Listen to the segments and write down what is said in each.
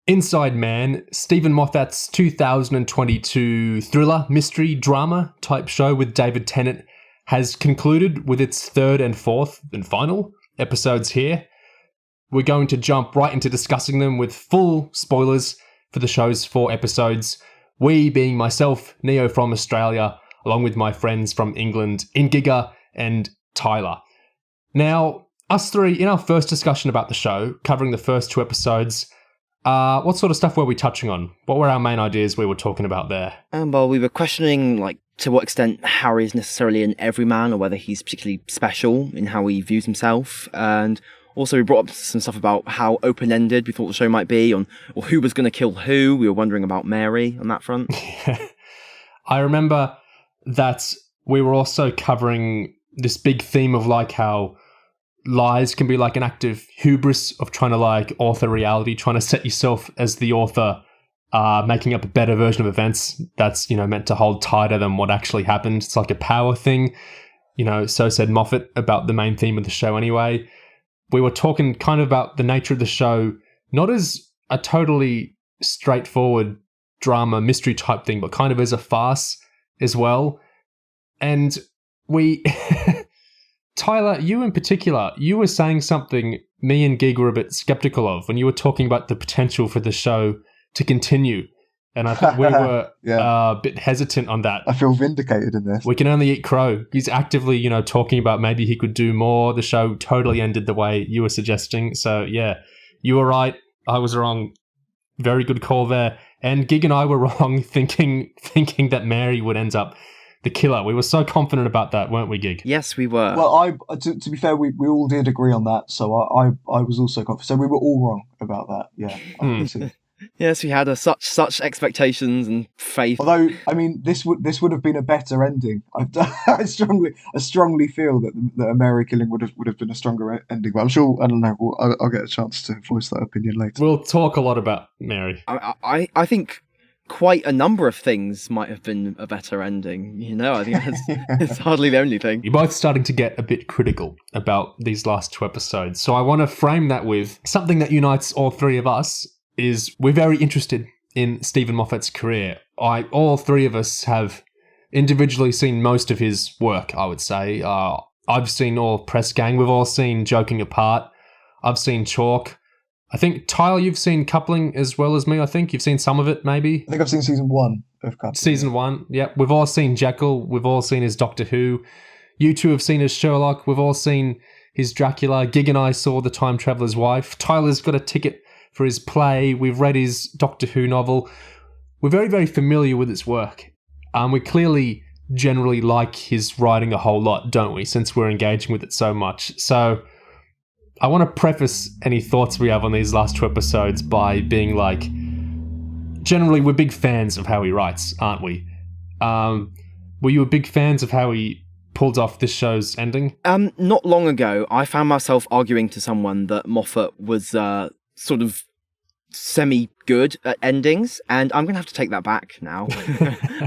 Insideman, Steven Moffat's 2022 thriller, mystery, drama type show with David Tennant, has concluded with its third and fourth and final episodes here. We're going to jump right into discussing them with full spoilers for the show's 4 episodes. We being myself, Neo from Australia, along with my friends from England, Ingiga and Tyler. Now, us three, in our first discussion about the show, covering the first 2 episodes, what sort of stuff were we touching on? What were our main ideas we were talking about there? Well, we were questioning, to what extent Harry is necessarily an everyman, or whether he's particularly special in how he views himself. And also we brought up some stuff about how open-ended we thought the show might be, or who was going to kill who. We were wondering about Mary on that front. I remember that we were also covering this big theme of how lies can be an act of hubris of trying to author reality, trying to set yourself as the author, making up a better version of events that's, meant to hold tighter than what actually happened. It's like a power thing, so said Moffat about the main theme of the show anyway. We were talking kind of about the nature of the show, not as a totally straightforward drama mystery type thing, but kind of as a farce as well. And we... Tyler, you in particular, you were saying something me and Gig were a bit skeptical of when you were talking about the potential for the show to continue. And I think we were a bit hesitant on that. I feel vindicated in this. We can only eat crow. He's actively, talking about maybe he could do more. The show totally ended the way you were suggesting. So, yeah, you were right. I was wrong. Very good call there. And Gig and I were wrong thinking that Mary would end up the killer. We were so confident about that, weren't we, Gig? Yes, we were. Well, to be fair, we all did agree on that, so I was also confident. So we were all wrong about that. Yeah, I can see. Yes, we had such expectations and faith. Although, I mean, this would have been a better ending. I strongly feel that a Mary killing would have been a stronger ending. But I'm sure, I don't know. I'll get a chance to voice that opinion later. We'll talk a lot about Mary. I think quite a number of things might have been a better ending. I think it's hardly the only thing. You're both starting to get a bit critical about these last 2 episodes. So I want to frame that with something that unites all 3 of us is we're very interested in Steven Moffat's career. All 3 of us have individually seen most of his work, I would say. I've seen all Press Gang. We've all seen Joking Apart. I've seen Chalk. I think, Tyler, you've seen Coupling as well as me, I think. You've seen some of it, maybe? I think I've seen season 1 of Coupling. Season 1, yeah. We've all seen Jekyll. We've all seen his Doctor Who. You 2 have seen his Sherlock. We've all seen his Dracula. Gig and I saw The Time Traveller's Wife. Tyler's got a ticket for his play. We've read his Doctor Who novel. We're very, very familiar with his work. We clearly generally like his writing a whole lot, don't we, since we're engaging with it so much. So I want to preface any thoughts we have on these last 2 episodes by being generally we're big fans of how he writes, aren't we? Were you a big fans of how he pulled off this show's ending? Not long ago, I found myself arguing to someone that Moffat was sort of semi-good at endings, and I'm going to have to take that back now.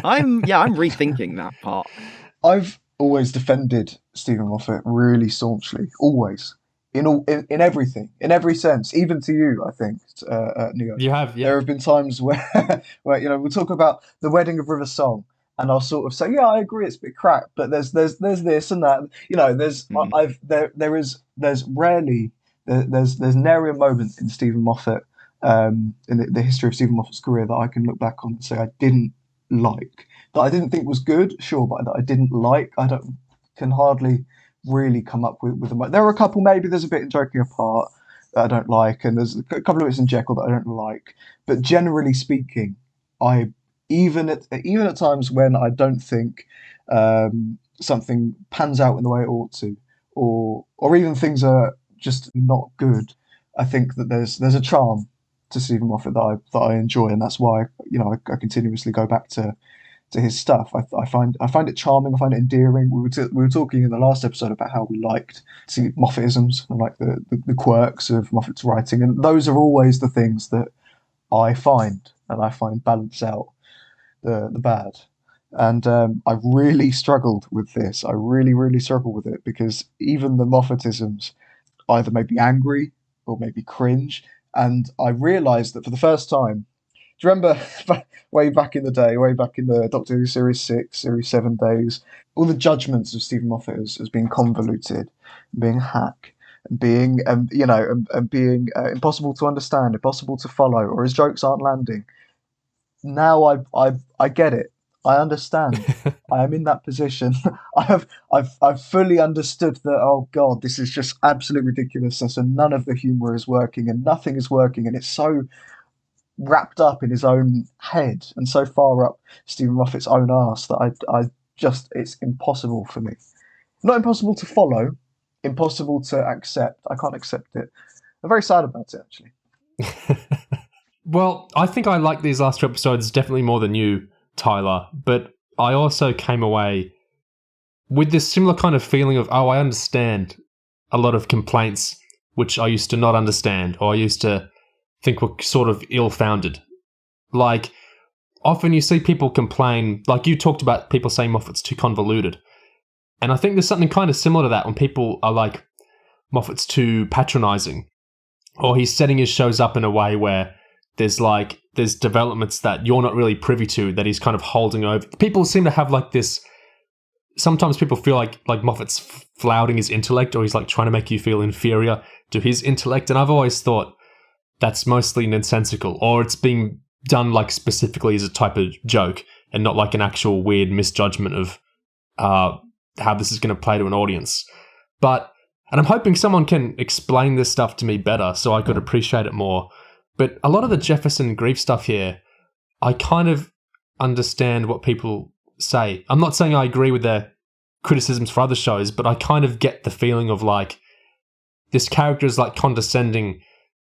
I'm rethinking that part. I've always defended Steven Moffat really staunchly, always. In everything, in every sense, even to you, I think, Neo. You have, yeah. There have been times where we'll talk about The Wedding of River Song, and I'll sort of say, yeah, I agree, it's a bit crap, but there's this and that. There's nary a moment in Steven Moffat, in the history of Steven Moffat's career that I can look back on and say I didn't like, that I didn't think was good, sure, but that I didn't like. Can hardly really come up with them. There are a couple, maybe there's a bit in Joking Apart that I don't like, and there's a couple of bits in Jekyll that I don't like. But generally speaking, I even at times when I don't think something pans out in the way it ought to, or even things are just not good, I think that there's a charm to Steven Moffat that I enjoy, and that's why I continuously go back to his stuff. I find it charming. I find it endearing. We were talking in the last episode about how we liked Moffatisms and like the quirks of Moffat's writing, and those are always the things that I find balance out the bad. And I've really struggled with this. I really struggle with it because even the Moffatisms either make me angry or make me cringe, And I realised that for the first time, do you remember way back in the day, way back in the Doctor Who Series 6, Series 7 days, all the judgments of Stephen Moffat as being convoluted, being hack, and being, and being impossible to understand, impossible to follow, or his jokes aren't landing. Now I get it. I understand. I am in that position. I've fully understood that. Oh God, this is just absolute ridiculousness, and none of the humour is working, and nothing is working, and it's so wrapped up in his own head and so far up Stephen Moffat's own arse that I just it's impossible for me. Not impossible to follow, impossible to accept. I can't accept it. I'm very sad about it, actually. Well, I think I like these last 2 episodes definitely more than you, Tyler, but I also came away with this similar kind of feeling of, oh, I understand a lot of complaints which I used to not understand, or I used to think were sort of ill-founded. Like, often you see people complain, like you talked about people saying Moffat's too convoluted. And I think there's something kind of similar to that when people are like, Moffat's too patronising, or he's setting his shows up in a way where there's developments that you're not really privy to that he's kind of holding over. People seem to have like this, sometimes people feel like Moffat's flouting his intellect, or he's like trying to make you feel inferior to his intellect. And I've always thought that's mostly nonsensical, or it's being done like specifically as a type of joke and not like an actual weird misjudgment of how this is going to play to an audience. And I'm hoping someone can explain this stuff to me better so I could appreciate it more. But a lot of the Jefferson Grieff stuff here, I kind of understand what people say. I'm not saying I agree with their criticisms for other shows, but I kind of get the feeling of like this character is like condescending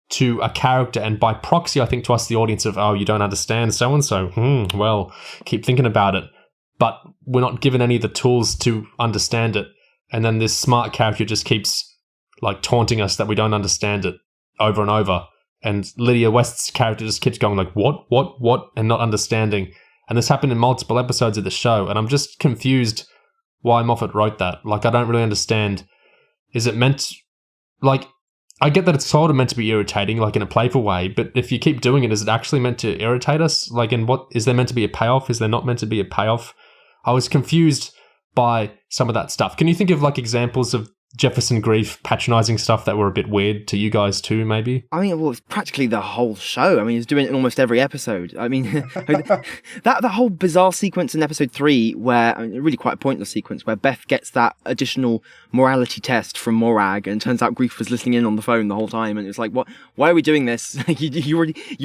to a character, and by proxy, I think to us, the audience, of, oh, you don't understand so-and-so. Well, keep thinking about it. But we're not given any of the tools to understand it. And then this smart character just keeps like taunting us that we don't understand it over and over. And Lydia West's character just keeps going like, what, and not understanding. And this happened in multiple episodes of the show. And I'm just confused why Moffat wrote that. Like, I don't really understand. Is it meant, like, I get that it's sort of meant to be irritating, like in a playful way, but if you keep doing it, is it actually meant to irritate us? Like, in what, is there meant to be a payoff? Is there not meant to be a payoff? I was confused by some of that stuff. Can you think of like examples of Jefferson Grieff patronising stuff that were a bit weird to you guys too, maybe? I mean, well, it's practically the whole show. I mean, he's doing it in almost every episode. I mean, that whole bizarre sequence in episode 3 where, I mean, really quite a pointless sequence where Beth gets that additional morality test from Morag, and it turns out Grieff was listening in on the phone the whole time, and it's like, what? Why are we doing this? you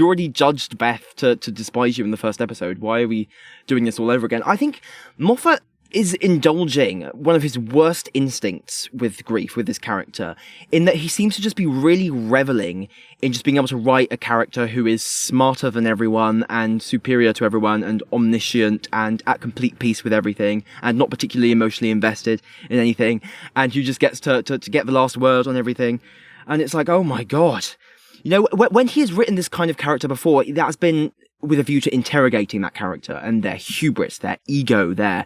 already judged Beth to despise you in the first episode. Why are we doing this all over again? I think Moffat is indulging one of his worst instincts with Grieff, with this character, in that he seems to just be really reveling in just being able to write a character who is smarter than everyone and superior to everyone and omniscient and at complete peace with everything and not particularly emotionally invested in anything, and who just gets to get the last word on everything. And it's like, oh my God. You know, when he has written this kind of character before, that's been with a view to interrogating that character and their hubris, their ego, their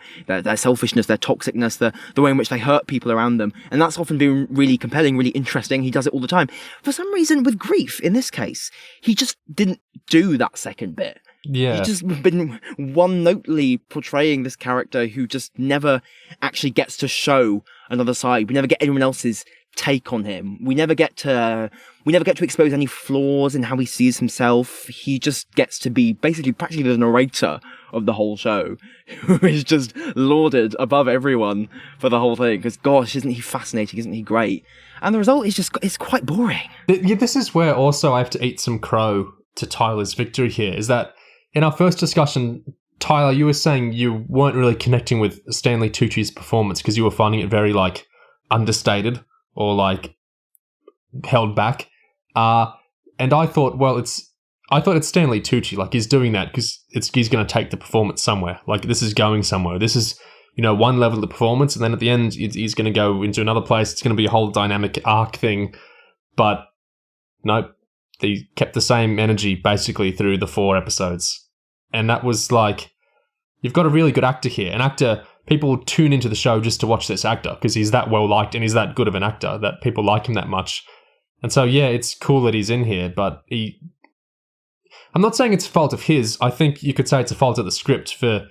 selfishness, their toxicness, the way in which they hurt people around them. And that's often been really compelling, really interesting. He does it all the time. For some reason, with Grieff, in this case, he just didn't do that second bit. Yeah. He's just been one-notely portraying this character who just never actually gets to show another side. We never get anyone else's take on him. We never get to expose any flaws in how he sees himself. He just gets to be basically practically the narrator of the whole show, who is just lauded above everyone for the whole thing. Because gosh, isn't he fascinating? Isn't he great? And the result is it's quite boring. Yeah, this is where also I have to eat some crow to Tyler's victory here, is that in our first discussion, Tyler, you were saying you weren't really connecting with Stanley Tucci's performance because you were finding it very like understated or like held back. And I thought, well, it's Stanley Tucci. Like, he's doing that because he's going to take the performance somewhere. Like, this is going somewhere. This is, one level of the performance, and then at the end, he's going to go into another place. It's going to be a whole dynamic arc thing. But nope, they kept the same energy basically through the 4 episodes. And that was like, you've got a really good actor here. An actor, people tune into the show just to watch this actor because he's that well liked and he's that good of an actor that people like him that much. And so, yeah, it's cool that he's in here, but I'm not saying it's a fault of his. I think you could say it's a fault of the script for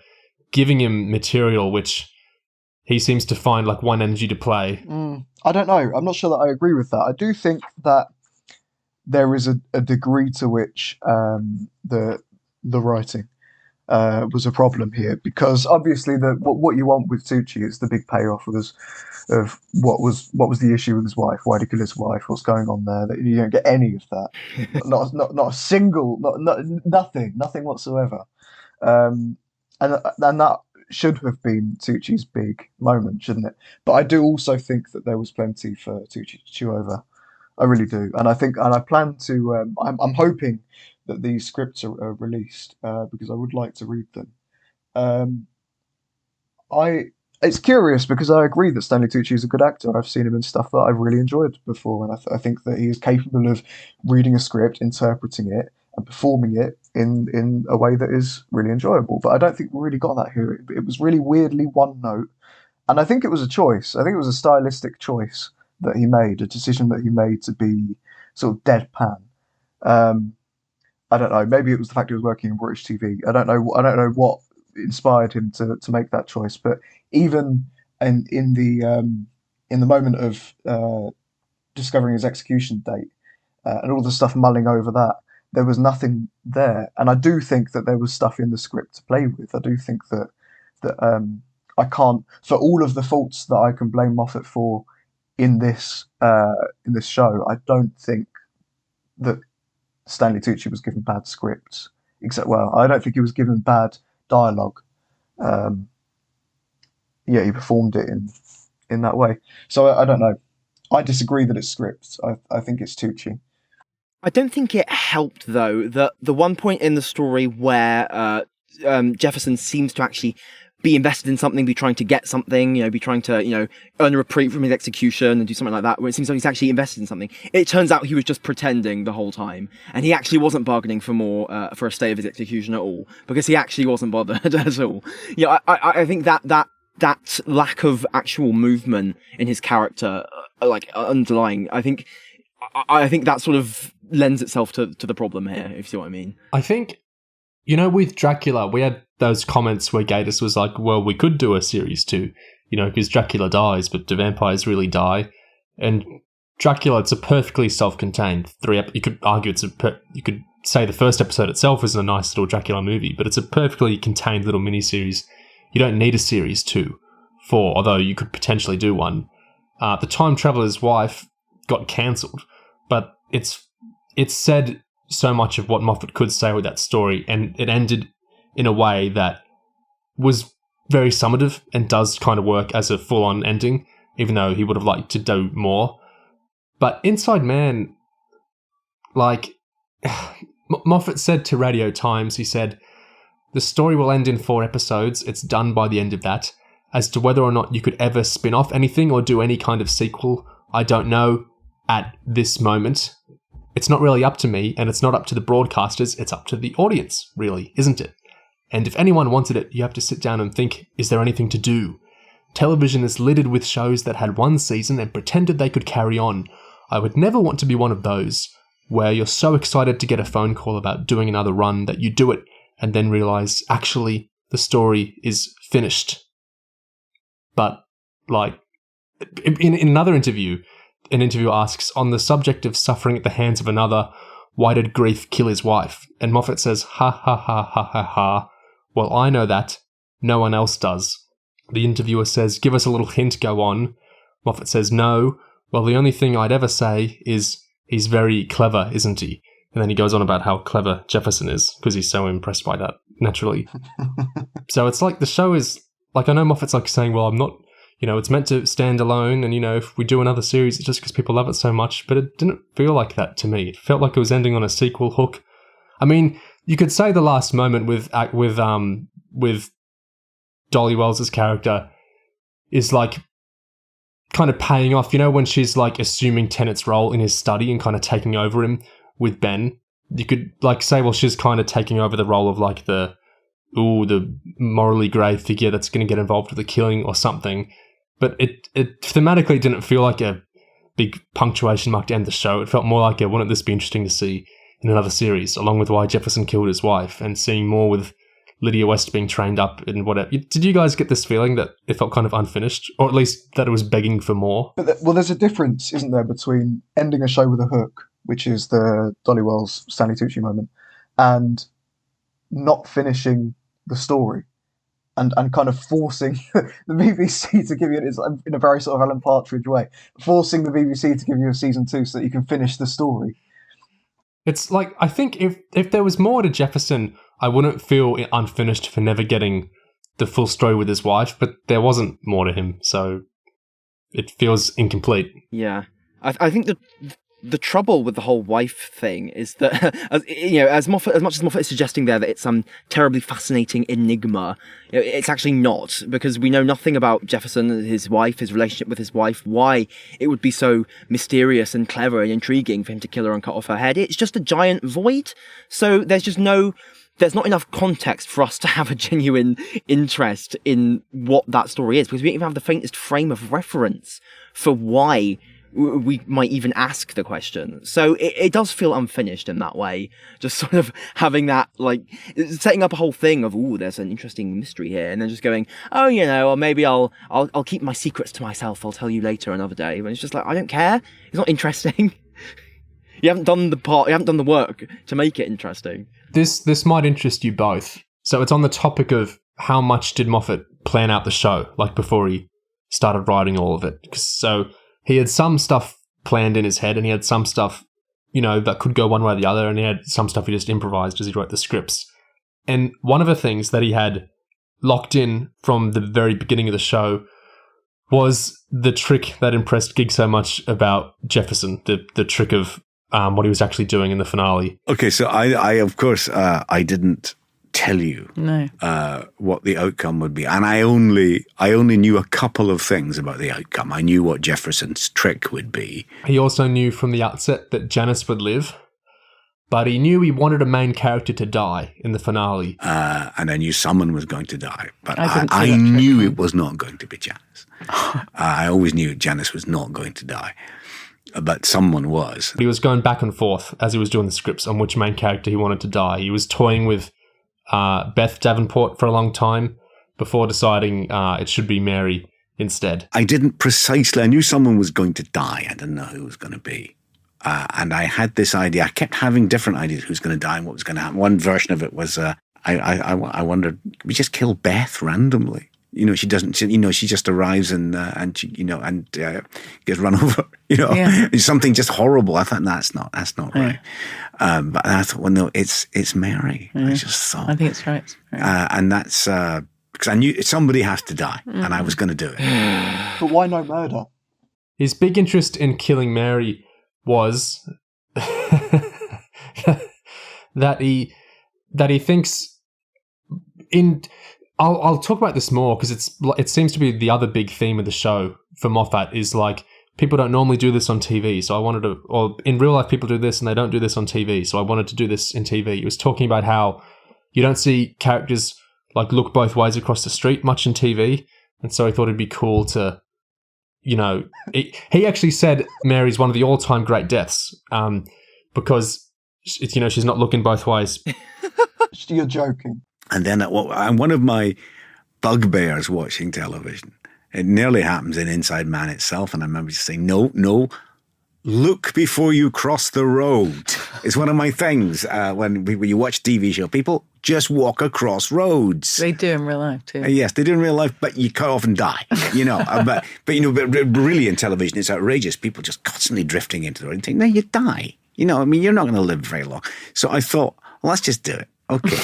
giving him material which he seems to find like one energy to play. I don't know. I'm not sure that I agree with that. I do think that there is a degree to which the writing was a problem here, because obviously what you want with Tucci is the big payoff of what was the issue with his wife, why did he kill his wife, what's going on there. That you don't get any of that, not a single, nothing whatsoever, and that should have been Tucci's big moment, shouldn't it? But I do also think that there was plenty for Tucci to chew over. I really do, and I plan to. I'm hoping that these scripts are released because I would like to read them. It's curious because I agree that Stanley Tucci is a good actor. I've seen him in stuff that I've really enjoyed before, and I think that he is capable of reading a script, interpreting it, and performing it in a way that is really enjoyable. But I don't think we really got that here. It was really weirdly one note, and I think it was a choice. I think it was a stylistic choice that he made, a decision that he made to be sort of deadpan. I don't know. Maybe it was the fact he was working in British TV. I don't know what inspired him to make that choice. But even in the moment of discovering his execution date and all the stuff mulling over that, there was nothing there. And I do think that there was stuff in the script to play with. I do think that I can't, for all of the faults that I can blame Moffat for in this show, I don't think that Stanley Tucci was given bad scripts. I don't think he was given bad dialogue. He performed it in that way. So I don't know. I disagree that it's scripts. I think it's Tucci. I don't think it helped, though, that the one point in the story where Jefferson seems to actually be invested in something, be trying to get something, be trying to, earn a reprieve from his execution and do something like that, where it seems like he's actually invested in something. It turns out he was just pretending the whole time, and he actually wasn't bargaining for more, for a stay of his execution at all, because he actually wasn't bothered at all. I think that lack of actual movement in his character, underlying, I think that sort of lends itself to the problem here, if you see what I mean. I think, with Dracula, we had those comments where Gatiss was like, well, we could do a series 2, because Dracula dies, but do vampires really die? And Dracula, it's a perfectly self-contained you could argue you could say the first episode itself is a nice little Dracula movie, but it's a perfectly contained little miniseries. You don't need a series 2 although you could potentially do one. The Time Traveler's Wife got cancelled, but it's said so much of what Moffat could say with that story, and it ended in a way that was very summative and does kind of work as a full-on ending, even though he would have liked to do more. But Inside Man, Moffat said to Radio Times, he said, "The story will end in 4 episodes. It's done by the end of that. As to whether or not you could ever spin off anything or do any kind of sequel, I don't know at this moment. It's not really up to me, and it's not up to the broadcasters, it's up to the audience, really, isn't it? And if anyone wanted it, you have to sit down and think, is there anything to do? Television is littered with shows that had one season and pretended they could carry on. I would never want to be one of those, where you're so excited to get a phone call about doing another run that you do it and then realise, actually, the story is finished." But, in another interview, an interviewer asks, on the subject of suffering at the hands of another, why did Grieff kill his wife? And Moffat says, ha ha ha ha ha ha. Well, I know that. No one else does. The interviewer says, give us a little hint, go on. Moffat says, no. Well, the only thing I'd ever say is, he's very clever, isn't he? And then he goes on about how clever Jefferson is, because he's so impressed by that, naturally. So it's like the show is, I know Moffat's saying, well, I'm not, it's meant to stand alone, and, if we do another series, it's just because people love it so much, but it didn't feel like that to me. It felt like it was ending on a sequel hook. I mean, you could say the last moment with Dolly Wells' character is, kind of paying off, when she's, assuming Tennant's role in his study and kind of taking over him with Ben. You could, say, well, she's kind of taking over the role of, the morally grey figure that's going to get involved with the killing or something. But it thematically didn't feel like a big punctuation mark to end the show. It felt more like, wouldn't this be interesting to see in another series, along with why Jefferson killed his wife, and seeing more with Lydia West being trained up and whatever. Did you guys get this feeling that it felt kind of unfinished, or at least that it was begging for more? But there's a difference, isn't there, between ending a show with a hook, which is the Dolly Wells, Stanley Tucci moment, and not finishing the story, and kind of forcing the BBC to give you, in a very sort of Alan Partridge way, forcing the BBC to give you a season 2 so that you can finish the story. It's like, I think if there was more to Jefferson, I wouldn't feel unfinished for never getting the full story with his wife, but there wasn't more to him, so it feels incomplete. Yeah. I think the trouble with the whole wife thing is that, as much as Moffat is suggesting there that it's some terribly fascinating enigma, it's actually not, because we know nothing about Jefferson, his wife, his relationship with his wife, why it would be so mysterious and clever and intriguing for him to kill her and cut off her head. It's just a giant void. So there's not enough context for us to have a genuine interest in what that story is, because we don't even have the faintest frame of reference for why we might even ask the question. So it does feel unfinished in that way. Just sort of having that, like, setting up a whole thing of, there's an interesting mystery here, and then just going, or maybe I'll keep my secrets to myself. I'll tell you later another day. When it's just like, I don't care. It's not interesting. You haven't done the work to make it interesting. This might interest you both. So it's on the topic of how much did Moffat plan out the show, like before he started writing all of it. So he had some stuff planned in his head, and he had some stuff, that could go one way or the other, and he had some stuff he just improvised as he wrote the scripts. And one of the things that he had locked in from the very beginning of the show was the trick that impressed Gig so much about Jefferson, the trick of what he was actually doing in the finale. Okay, so I of course, I didn't tell you what the outcome would be, and I only knew a couple of things about the outcome. I knew what Jefferson's trick would be. He also knew from the outset that Janice would live, but he knew he wanted a main character to die in the finale. And I knew someone was going to die, but I knew it was not going to be Janice. I always knew Janice was not going to die, but someone was. He was going back and forth as he was doing the scripts on which main character he wanted to die. He was toying with Beth Davenport for a long time before deciding it should be Mary instead. I knew someone was going to die. I didn't know who it was going to be. And I had this idea. I kept having different ideas who's going to die and what was going to happen. One version of it was, I wondered, we just kill Beth randomly. She doesn't, she just arrives and she, gets run over, It's something just horrible. I thought, that's not right. But I thought, well, no, it's Mary. Yeah. I just thought. I think it's right. And that's, because I knew somebody has to die and I was going to do it. But why no murder? His big interest in killing Mary was that he thinks in... I'll talk about this more because it seems to be the other big theme of the show for Moffat is like people don't normally do this on TV, so I wanted to, or in real life people do this and they don't do this on TV, so I wanted to do this in TV. He was talking about how you don't see characters like look both ways across the street much in TV, and so he thought it'd be cool to, he actually said Mary's one of the all-time great deaths because she's not looking both ways. You're joking. And then one of my bugbears watching television, it nearly happens in Inside Man itself, and I remember just saying, no, look before you cross the road. It's one of my things when you watch TV show. People just walk across roads. They do in real life too. Yes, they do in real life, but you cut off and die. But really in television, it's outrageous. People just constantly drifting into the road and think, no, you die. You're not going to live very long. So I thought, well, let's just do it. Okay.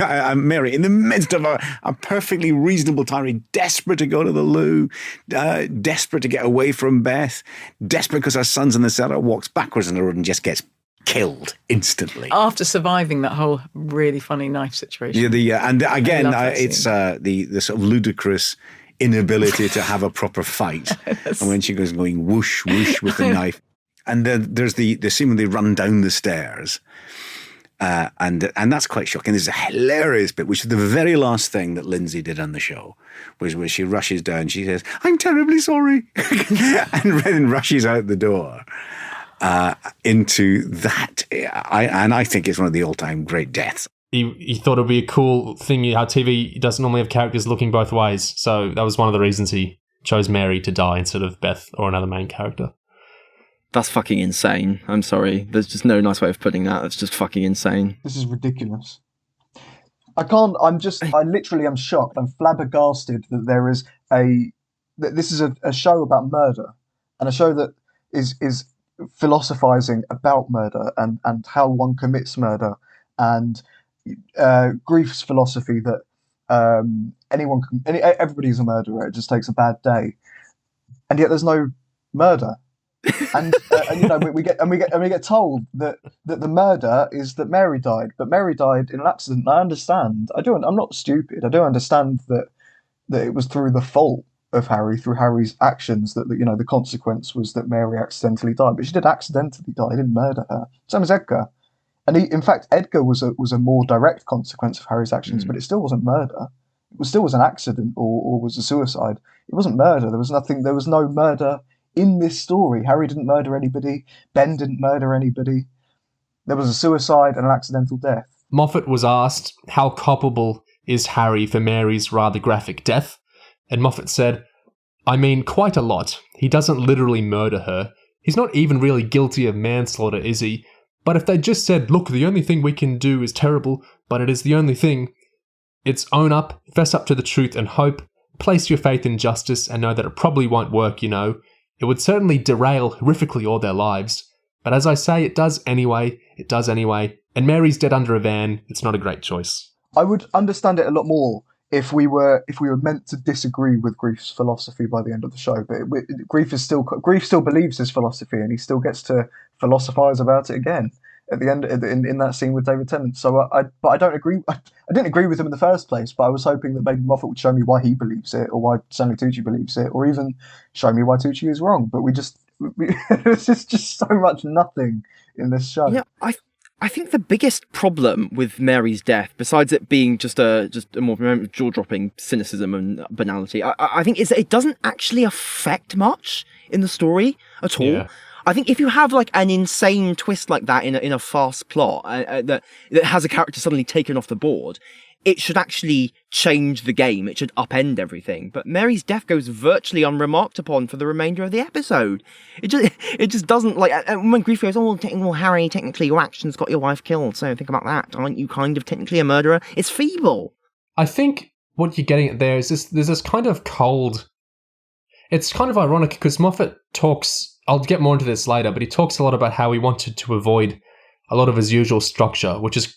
I'm Mary in the midst of a perfectly reasonable tirade, desperate to go to the loo, desperate to get away from Beth, desperate because her son's in the cellar, walks backwards in the road and just gets killed instantly. After surviving that whole really funny knife situation. Yeah, and again, it's the sort of ludicrous inability to have a proper fight. And when she goes going whoosh, whoosh with the knife. And then there's the scene when they run down the stairs. And that's quite shocking. There's a hilarious bit, which is the very last thing that Lindsay did on the show, was where she rushes down. She says, "I'm terribly sorry," and then rushes out the door into that. I think it's one of the all-time great deaths. He thought it'd be a cool thing how TV doesn't normally have characters looking both ways. So that was one of the reasons he chose Mary to die instead of Beth or another main character. That's fucking insane. I'm sorry. There's just no nice way of putting that. That's just fucking insane. This is ridiculous. I literally am shocked. I'm flabbergasted that this is a show about murder, and a show that is philosophizing about murder and how one commits murder, and Grieff's philosophy that everybody's a murderer. It just takes a bad day, and yet there's no murder. and we get told that the murder is that Mary died, but Mary died in an accident. I understand. I'm not stupid. I do understand that it was through the fault of Harry, through Harry's actions, that the consequence was that Mary accidentally died. But she did accidentally die. He didn't murder her. Same as Edgar. And in fact, Edgar was a more direct consequence of Harry's actions, but it still wasn't murder. It still was an accident or was a suicide. It wasn't murder. There was no murder in this story. Harry didn't murder anybody. Ben didn't murder anybody. There was a suicide and an accidental death. Moffat was asked how culpable is Harry for Mary's rather graphic death, and Moffat said, "I mean, quite a lot. He doesn't literally murder her. He's not even really guilty of manslaughter, is he? But if they just said, look, the only thing we can do is terrible, but it is the only thing, it's own up, fess up to the truth and hope, place your faith in justice and know that it probably won't work, It would certainly derail horrifically all their lives. But as I say, it does anyway, and Mary's dead under a van. It's not a great choice." I would understand it a lot more if we were meant to disagree with Grieff's philosophy by the end of the show. But Grieff still believes his philosophy, and he still gets to philosophize about it again at the end in that scene with David Tennant. So I don't agree. I didn't agree with him in the first place, but I was hoping that maybe Moffat would show me why he believes it, or why Stanley Tucci believes it, or even show me why Tucci is wrong. But it's just so much nothing in this show. Yeah, I think the biggest problem with Mary's death, besides it being just a more jaw-dropping cynicism and banality, I think is that it doesn't actually affect much in the story at all. Yeah. I think if you have like an insane twist like that in a fast plot that has a character suddenly taken off the board, it should actually change the game. It should upend everything. But Mary's death goes virtually unremarked upon for the remainder of the episode. It just doesn't, like, and when Grieff goes, well, Harry, technically your actions got your wife killed, so think about that. Aren't you kind of technically a murderer? It's feeble. I think what you're getting at there is there's this kind of cold... It's kind of ironic because Moffat talks... I'll get more into this later, but he talks a lot about how he wanted to avoid a lot of his usual structure, which is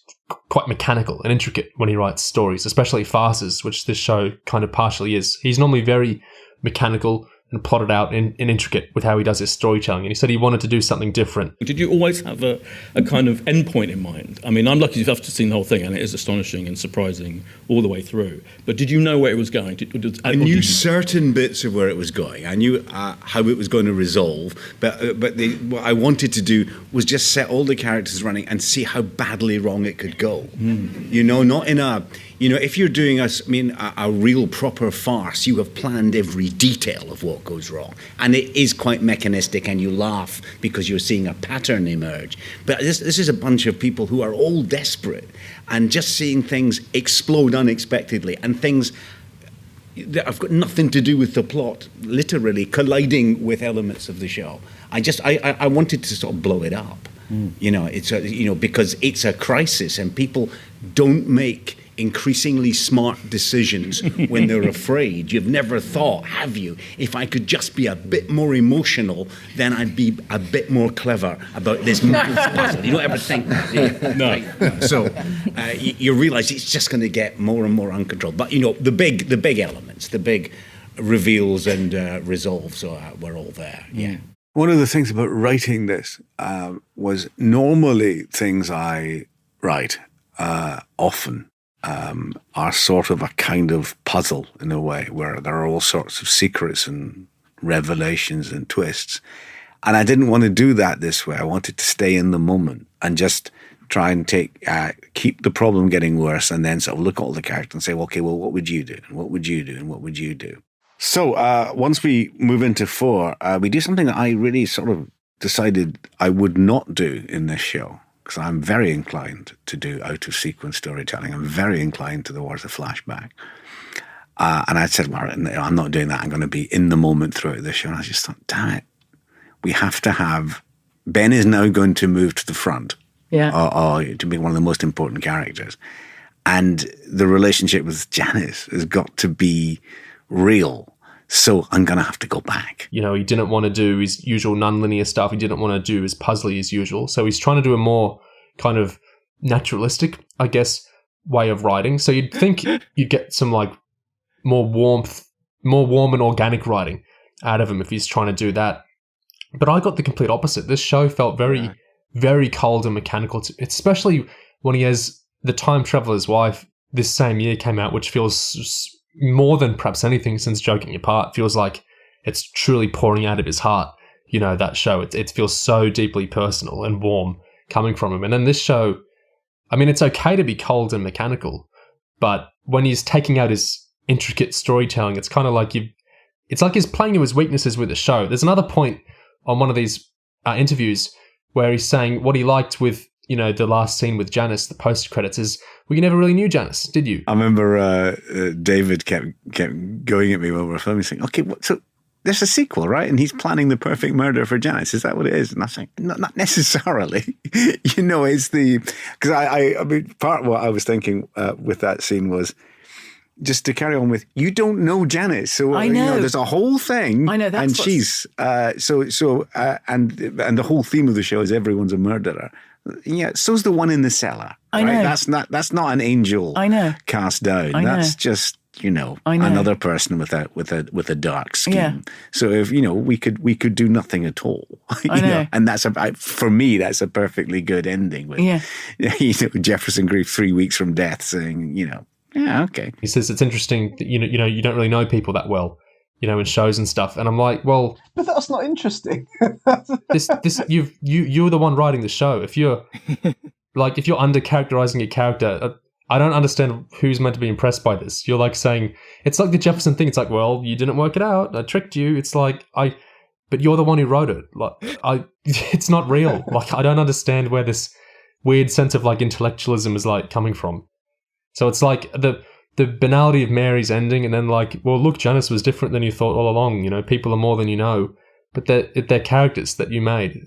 quite mechanical and intricate when he writes stories, especially farces, which this show kind of partially is. He's normally very mechanical and plotted out and intricate with how he does his storytelling. And he said he wanted to do something different. Did you always have a kind of endpoint in mind? I mean, I'm lucky to have seen the whole thing, and it is astonishing and surprising all the way through. But did you know where it was going? I knew certain bits of where it was going. I knew how it was going to resolve. But what I wanted to do was just set all the characters running and see how badly wrong it could go. Not in a... if you're doing a real proper farce, you have planned every detail of what goes wrong. And it is quite mechanistic, and you laugh because you're seeing a pattern emerge. But this is a bunch of people who are all desperate, and just seeing things explode unexpectedly, and things that have got nothing to do with the plot, literally colliding with elements of the show. I wanted to sort of blow it up. Because it's a crisis, and people don't make increasingly smart decisions when they're afraid. You've never thought, have you, if I could just be a bit more emotional, then I'd be a bit more clever about this puzzle. You don't ever think that, do you? No. So you realise it's just going to get more and more uncontrolled. But, the big elements, the big reveals and resolves were all there. Yeah. One of the things about writing this was normally things I write often are sort of a kind of puzzle in a way, where there are all sorts of secrets and revelations and twists. And I didn't want to do that this way. I wanted to stay in the moment and just try and keep the problem getting worse, and then sort of look at all the characters and say, well, okay, well, what would you do? And what would you do? And what would you do? So once we move into 4, we do something that I really sort of decided I would not do in this show, because I'm very inclined to do out-of-sequence storytelling. I'm very inclined towards a flashback. And I said, well, I'm not doing that. I'm going to be in the moment throughout this show. And I just thought, damn it. We have to have... Ben is now going to move to the front. Yeah. Or to be one of the most important characters. And the relationship with Janice has got to be real. So I'm going to have to go back. You know, he didn't want to do his usual nonlinear stuff. He didn't want to do as puzzly as usual. So he's trying to do a more kind of naturalistic, I guess, way of writing. So you'd think you'd get some like more warm and organic writing out of him if he's trying to do that. But I got the complete opposite. This show felt very, very cold and mechanical, especially when he has The Time Traveler's Wife this same year came out, which feels more than perhaps anything since Joking Apart. Feels like it's truly pouring out of his heart, you know, that show. It feels so deeply personal and warm coming from him. And then this show, I mean, it's okay to be cold and mechanical, but when he's taking out his intricate storytelling, it's kind of like it's like he's playing to his weaknesses with the show. There's another point on one of these interviews where he's saying what he liked with, you know, the last scene with Janice, the post credits, is we never really knew Janice, did you? I remember David kept going at me while we were filming, saying, okay, so there's a sequel, right? And he's planning the perfect murder for Janice. Is that what it is? And I was like, not necessarily. You know, it's because I mean, part of what I was thinking with that scene was just to carry on with, you don't know Janice. So, I know. You know, there's a whole thing. I know. And she's, and the whole theme of the show is everyone's a murderer. Yeah, so's the one in the cellar. I know. That's not an angel. I know. Cast down. I know. That's just, you know, I know. another person with a dark scheme. Yeah. So if, you know, we could do nothing at all. I know. And for me, that's a perfectly good ending with, you know, Jefferson Grieff 3 weeks from death saying, you know, yeah, okay. He says it's interesting that, you know, you don't really know people that well, you know, in shows and stuff. And I'm like, well, but that's not interesting. you're the one writing the show. If you're under characterizing a character, I don't understand who's meant to be impressed by this. You're like saying, it's like the Jefferson thing. It's like, well, you didn't work it out. I tricked you. It's like, but you're the one who wrote it. Like, it's not real. Like, I don't understand where this weird sense of like intellectualism is like coming from. So it's like the banality of Mary's ending, and then like, well, look, Janice was different than you thought all along. You know, people are more than you know, but they're characters that you made.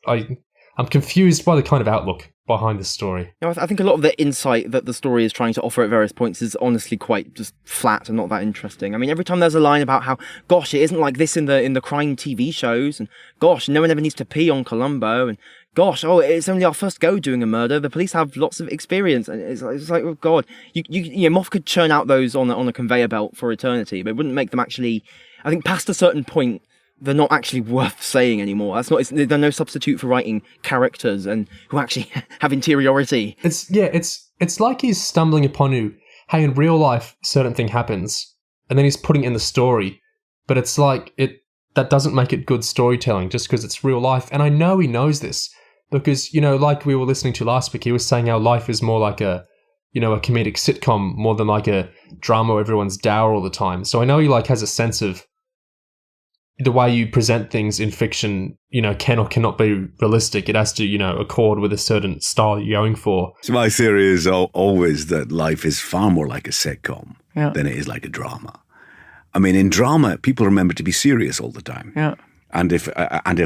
I'm confused by the kind of outlook behind this story. You know, I think a lot of the insight that the story is trying to offer at various points is honestly quite just flat and not that interesting. I mean, every time there's a line about how, gosh, it isn't like this in the crime TV shows, and gosh, no one ever needs to pee on Columbo, and gosh, oh, it's only our first go doing a murder. The police have lots of experience, and it's like, oh God, you know, Moffat could churn out those on a conveyor belt for eternity, but it wouldn't make them actually. I think past a certain point, they're not actually worth saying anymore. They're no substitute for writing characters and who actually have interiority. It's like he's stumbling upon you. Hey, in real life, certain thing happens, and then he's putting it in the story, but it's like that doesn't make it good storytelling just because it's real life. And I know he knows this because, you know, like we were listening to last week, he was saying how life is more like a comedic sitcom more than like a drama where everyone's dour all the time. So I know he like has a sense of the way you present things in fiction, you know, can or cannot be realistic. It has to, you know, accord with a certain style you're going for. So my theory is always that life is far more like a sitcom than it is like a drama. I mean, in drama, people remember to be serious all the time. Yeah. And if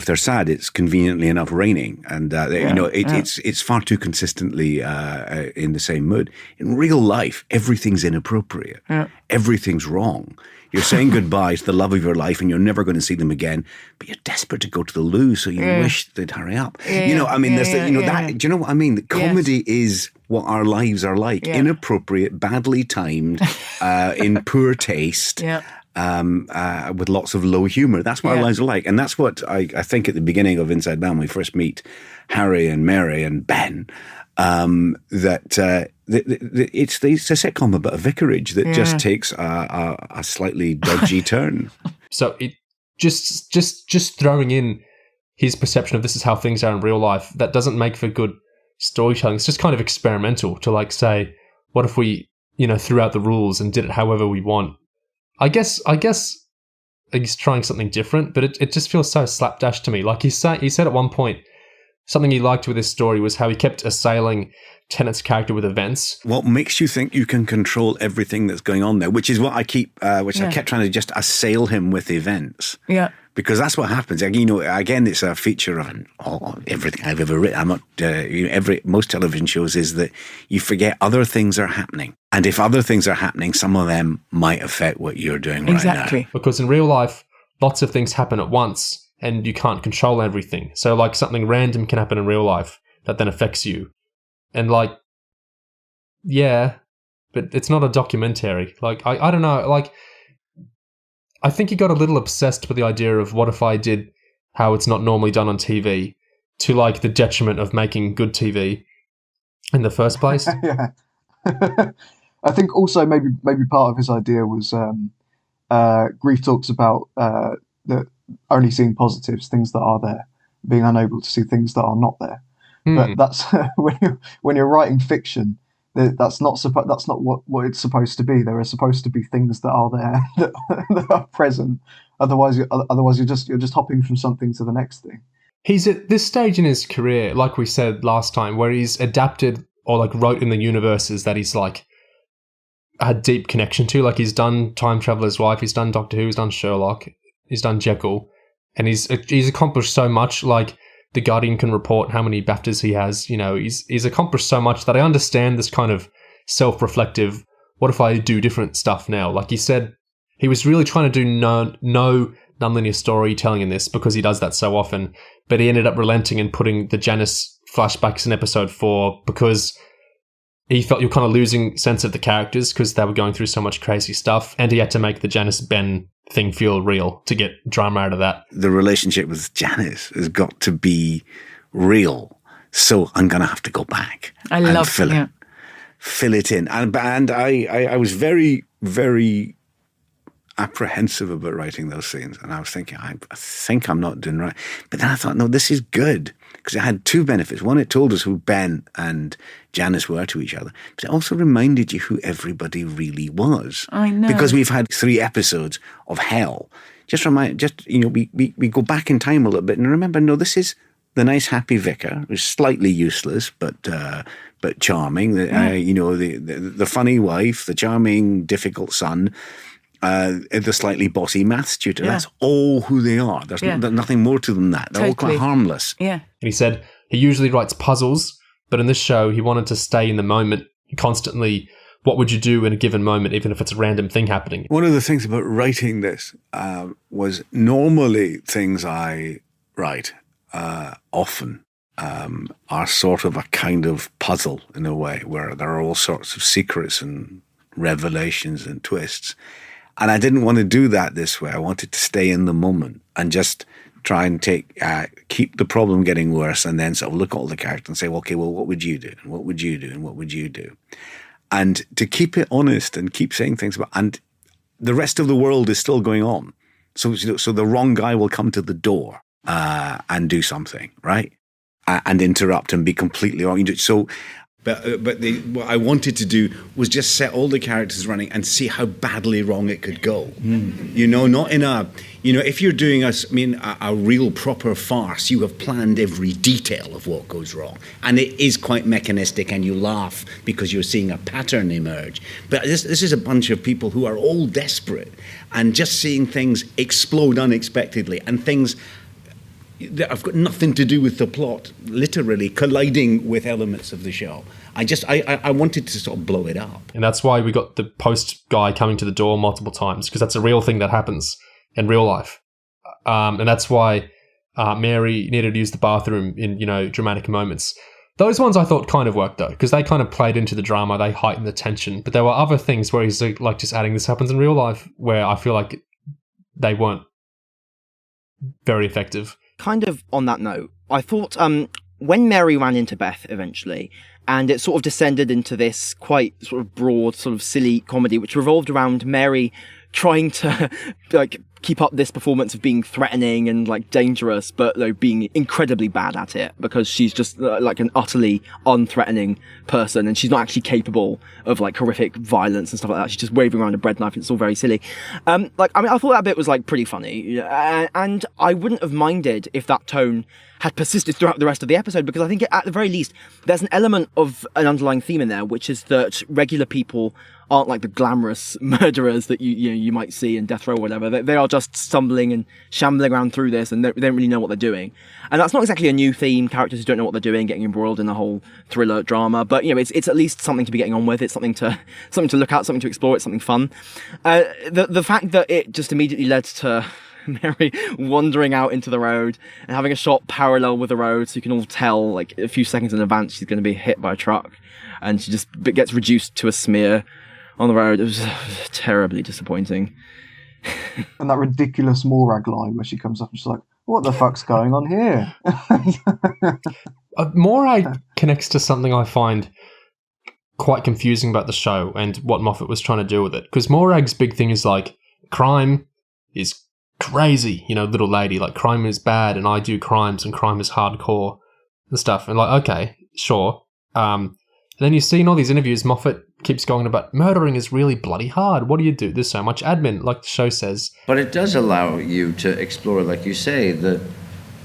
they're sad, it's conveniently enough raining, and you know, it's far too consistently in the same mood. In real life, everything's inappropriate. Yeah. Everything's wrong. You're saying goodbye to the love of your life, and you're never going to see them again. But you're desperate to go to the loo, so you wish they'd hurry up. You know, I mean, there's that. Do you know what I mean? The comedy is what our lives are like: inappropriate, badly timed, in poor taste. Yeah. With lots of low humor. That's what our lives are like. And that's what I think at the beginning of Inside Man, when we first meet Harry and Mary and Ben, it's a sitcom about a vicarage that just takes a slightly dodgy turn. So it just throwing in his perception of this is how things are in real life, that doesn't make for good storytelling. It's just kind of experimental to like say, what if we, threw out the rules and did it however we want? I guess he's trying something different, but it just feels so slapdash to me. Like he said at one point, something he liked with his story was how he kept assailing Tennant's character with events. What makes you think you can control everything that's going on there? Which is what I I kept trying to just assail him with events. Yeah. Because that's what happens. Again, it's a feature of everything I've ever written. I'm not most television shows is that you forget other things are happening, and if other things are happening, some of them might affect what you're doing right now. Because in real life, lots of things happen at once, and you can't control everything. So, like, something random can happen in real life that then affects you, and like, yeah, but it's not a documentary. Like, I don't know, like. I think he got a little obsessed with the idea of what if I did how it's not normally done on TV, to like the detriment of making good TV in the first place. Yeah. I think also maybe part of his idea was Grieff talks about that only seeing positives, things that are there, being unable to see things that are not there. But that's when you're writing fiction. That's not what it's supposed to be. There are supposed to be things that are there that are present. Otherwise, you're just hopping from something to the next thing. He's at this stage in his career, like we said last time, where he's adapted or like wrote in the universes that he's like had deep connection to. Like he's done Time Traveler's Wife, he's done Doctor Who, he's done Sherlock, he's done Jekyll, and he's accomplished so much. Like The Guardian can report how many BAFTAs he has. He's accomplished so much that I understand this kind of self-reflective, what if I do different stuff now? Like he said, he was really trying to do no nonlinear storytelling in this because he does that so often, but he ended up relenting and putting the Janice flashbacks in episode 4 because he felt you're kind of losing sense of the characters because they were going through so much crazy stuff, and he had to make the Janice Ben thing feel real to get drama out of that. The relationship with Janice has got to be real, so I'm going to have to go back and fill it in. And I was very, very apprehensive about writing those scenes, and I was thinking, I think I'm not doing right. But then I thought, no, this is good, because it had two benefits. One, it told us who Ben and Janice were to each other, but it also reminded you who everybody really was. I know. Because we've had 3 episodes of hell. We go back in time a little bit and remember, no, this is the nice, happy vicar who's slightly useless, but charming. The funny wife, the charming, difficult son, the slightly bossy maths tutor. Yeah. That's all who they are. There's nothing more to them than that. They're all quite harmless. Yeah. And he said he usually writes puzzles, but in this show, he wanted to stay in the moment constantly. What would you do in a given moment, even if it's a random thing happening? One of the things about writing this was normally things I write often are sort of a kind of puzzle in a way, where there are all sorts of secrets and revelations and twists. And I didn't want to do that this way. I wanted to stay in the moment and just try and keep the problem getting worse, and then sort of look at all the characters and say, well, okay, well, what would you do? And what would you do? And what would you do? And to keep it honest and keep saying things about, and the rest of the world is still going on. So the wrong guy will come to the door and do something, right? And interrupt and be completely wrong. But what I wanted to do was just set all the characters running and see how badly wrong it could go. Not in a, if you're doing a real proper farce, you have planned every detail of what goes wrong. And it is quite mechanistic, and you laugh because you're seeing a pattern emerge. But this is a bunch of people who are all desperate and just seeing things explode unexpectedly, and things that have got nothing to do with the plot, literally colliding with elements of the show. I wanted to sort of blow it up. And that's why we got the post guy coming to the door multiple times, because that's a real thing that happens in real life. And that's why Mary needed to use the bathroom in, dramatic moments. Those ones I thought kind of worked, though, because they kind of played into the drama, they heightened the tension. But there were other things where he's like just adding, this happens in real life, where I feel like they weren't very effective. Kind of on that note, I thought when Mary ran into Beth eventually, and it sort of descended into this quite sort of broad, sort of silly comedy, which revolved around Mary trying to keep up this performance of being threatening and like dangerous, but being incredibly bad at it, because she's just like an utterly unthreatening person, and she's not actually capable of like horrific violence and stuff like that. She's just waving around a bread knife, and it's all very silly. I thought that bit was like pretty funny, and I wouldn't have minded if that tone had persisted throughout the rest of the episode, because I think at the very least there's an element of an underlying theme in there, which is that regular people aren't like the glamorous murderers that you might see in Death Row or whatever. They are just stumbling and shambling around through this, and they don't really know what they're doing. And that's not exactly a new theme, characters who don't know what they're doing, getting embroiled in the whole thriller drama, but it's at least something to be getting on with. It's something to look at, something to explore. It's something fun. The fact that it just immediately led to Mary wandering out into the road and having a shot parallel with the road, so you can all tell like a few seconds in advance she's going to be hit by a truck, and she just gets reduced to a smear on the road. It was terribly disappointing. And that ridiculous Morag line where she comes up and she's like, what the fuck's going on here? Morag connects to something I find quite confusing about the show and what Moffat was trying to do with it. Because Morag's big thing is like, crime is crazy, little lady, like crime is bad and I do crimes and crime is hardcore and stuff. And like, okay, sure. And then you see in all these interviews, Moffat keeps going about murdering is really bloody hard. What do you do? There's so much admin, like the show says. But it does allow you to explore, like you say, the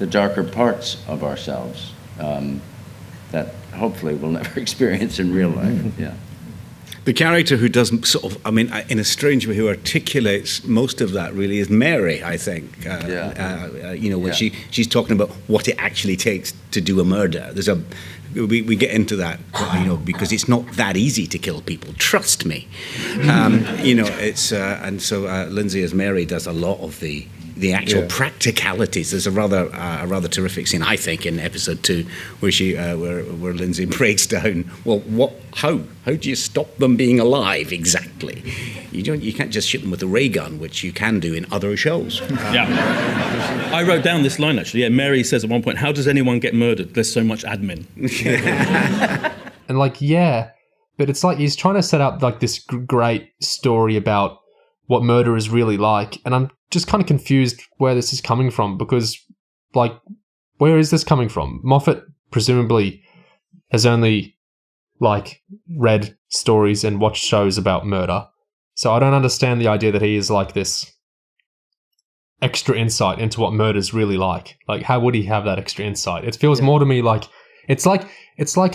darker parts of ourselves that hopefully we'll never experience in real life. Yeah. The character who doesn't in a strange way, who articulates most of that really is Mary, I think. When she's talking about what it actually takes to do a murder. We get into that, because it's not that easy to kill people. Trust me. Lindsay as Mary does a lot of the actual practicalities. There's a rather terrific scene, I think, in episode 2 where where Lindsay breaks down. Well, how do you stop them being alive exactly? You can't just shoot them with a ray gun, which you can do in other shows. Yeah, I wrote down this line actually. Yeah, Mary says at one point, "How does anyone get murdered? There's so much admin." And but it's like he's trying to set up like this great story about what murder is really like, and I'm just kind of confused where this is coming from, because like, where is this coming from? Moffat presumably has only like read stories and watched shows about murder, so I don't understand the idea that he is like this extra insight into what murder's really like. Like, how would he have that extra insight? It feels more to me like it's like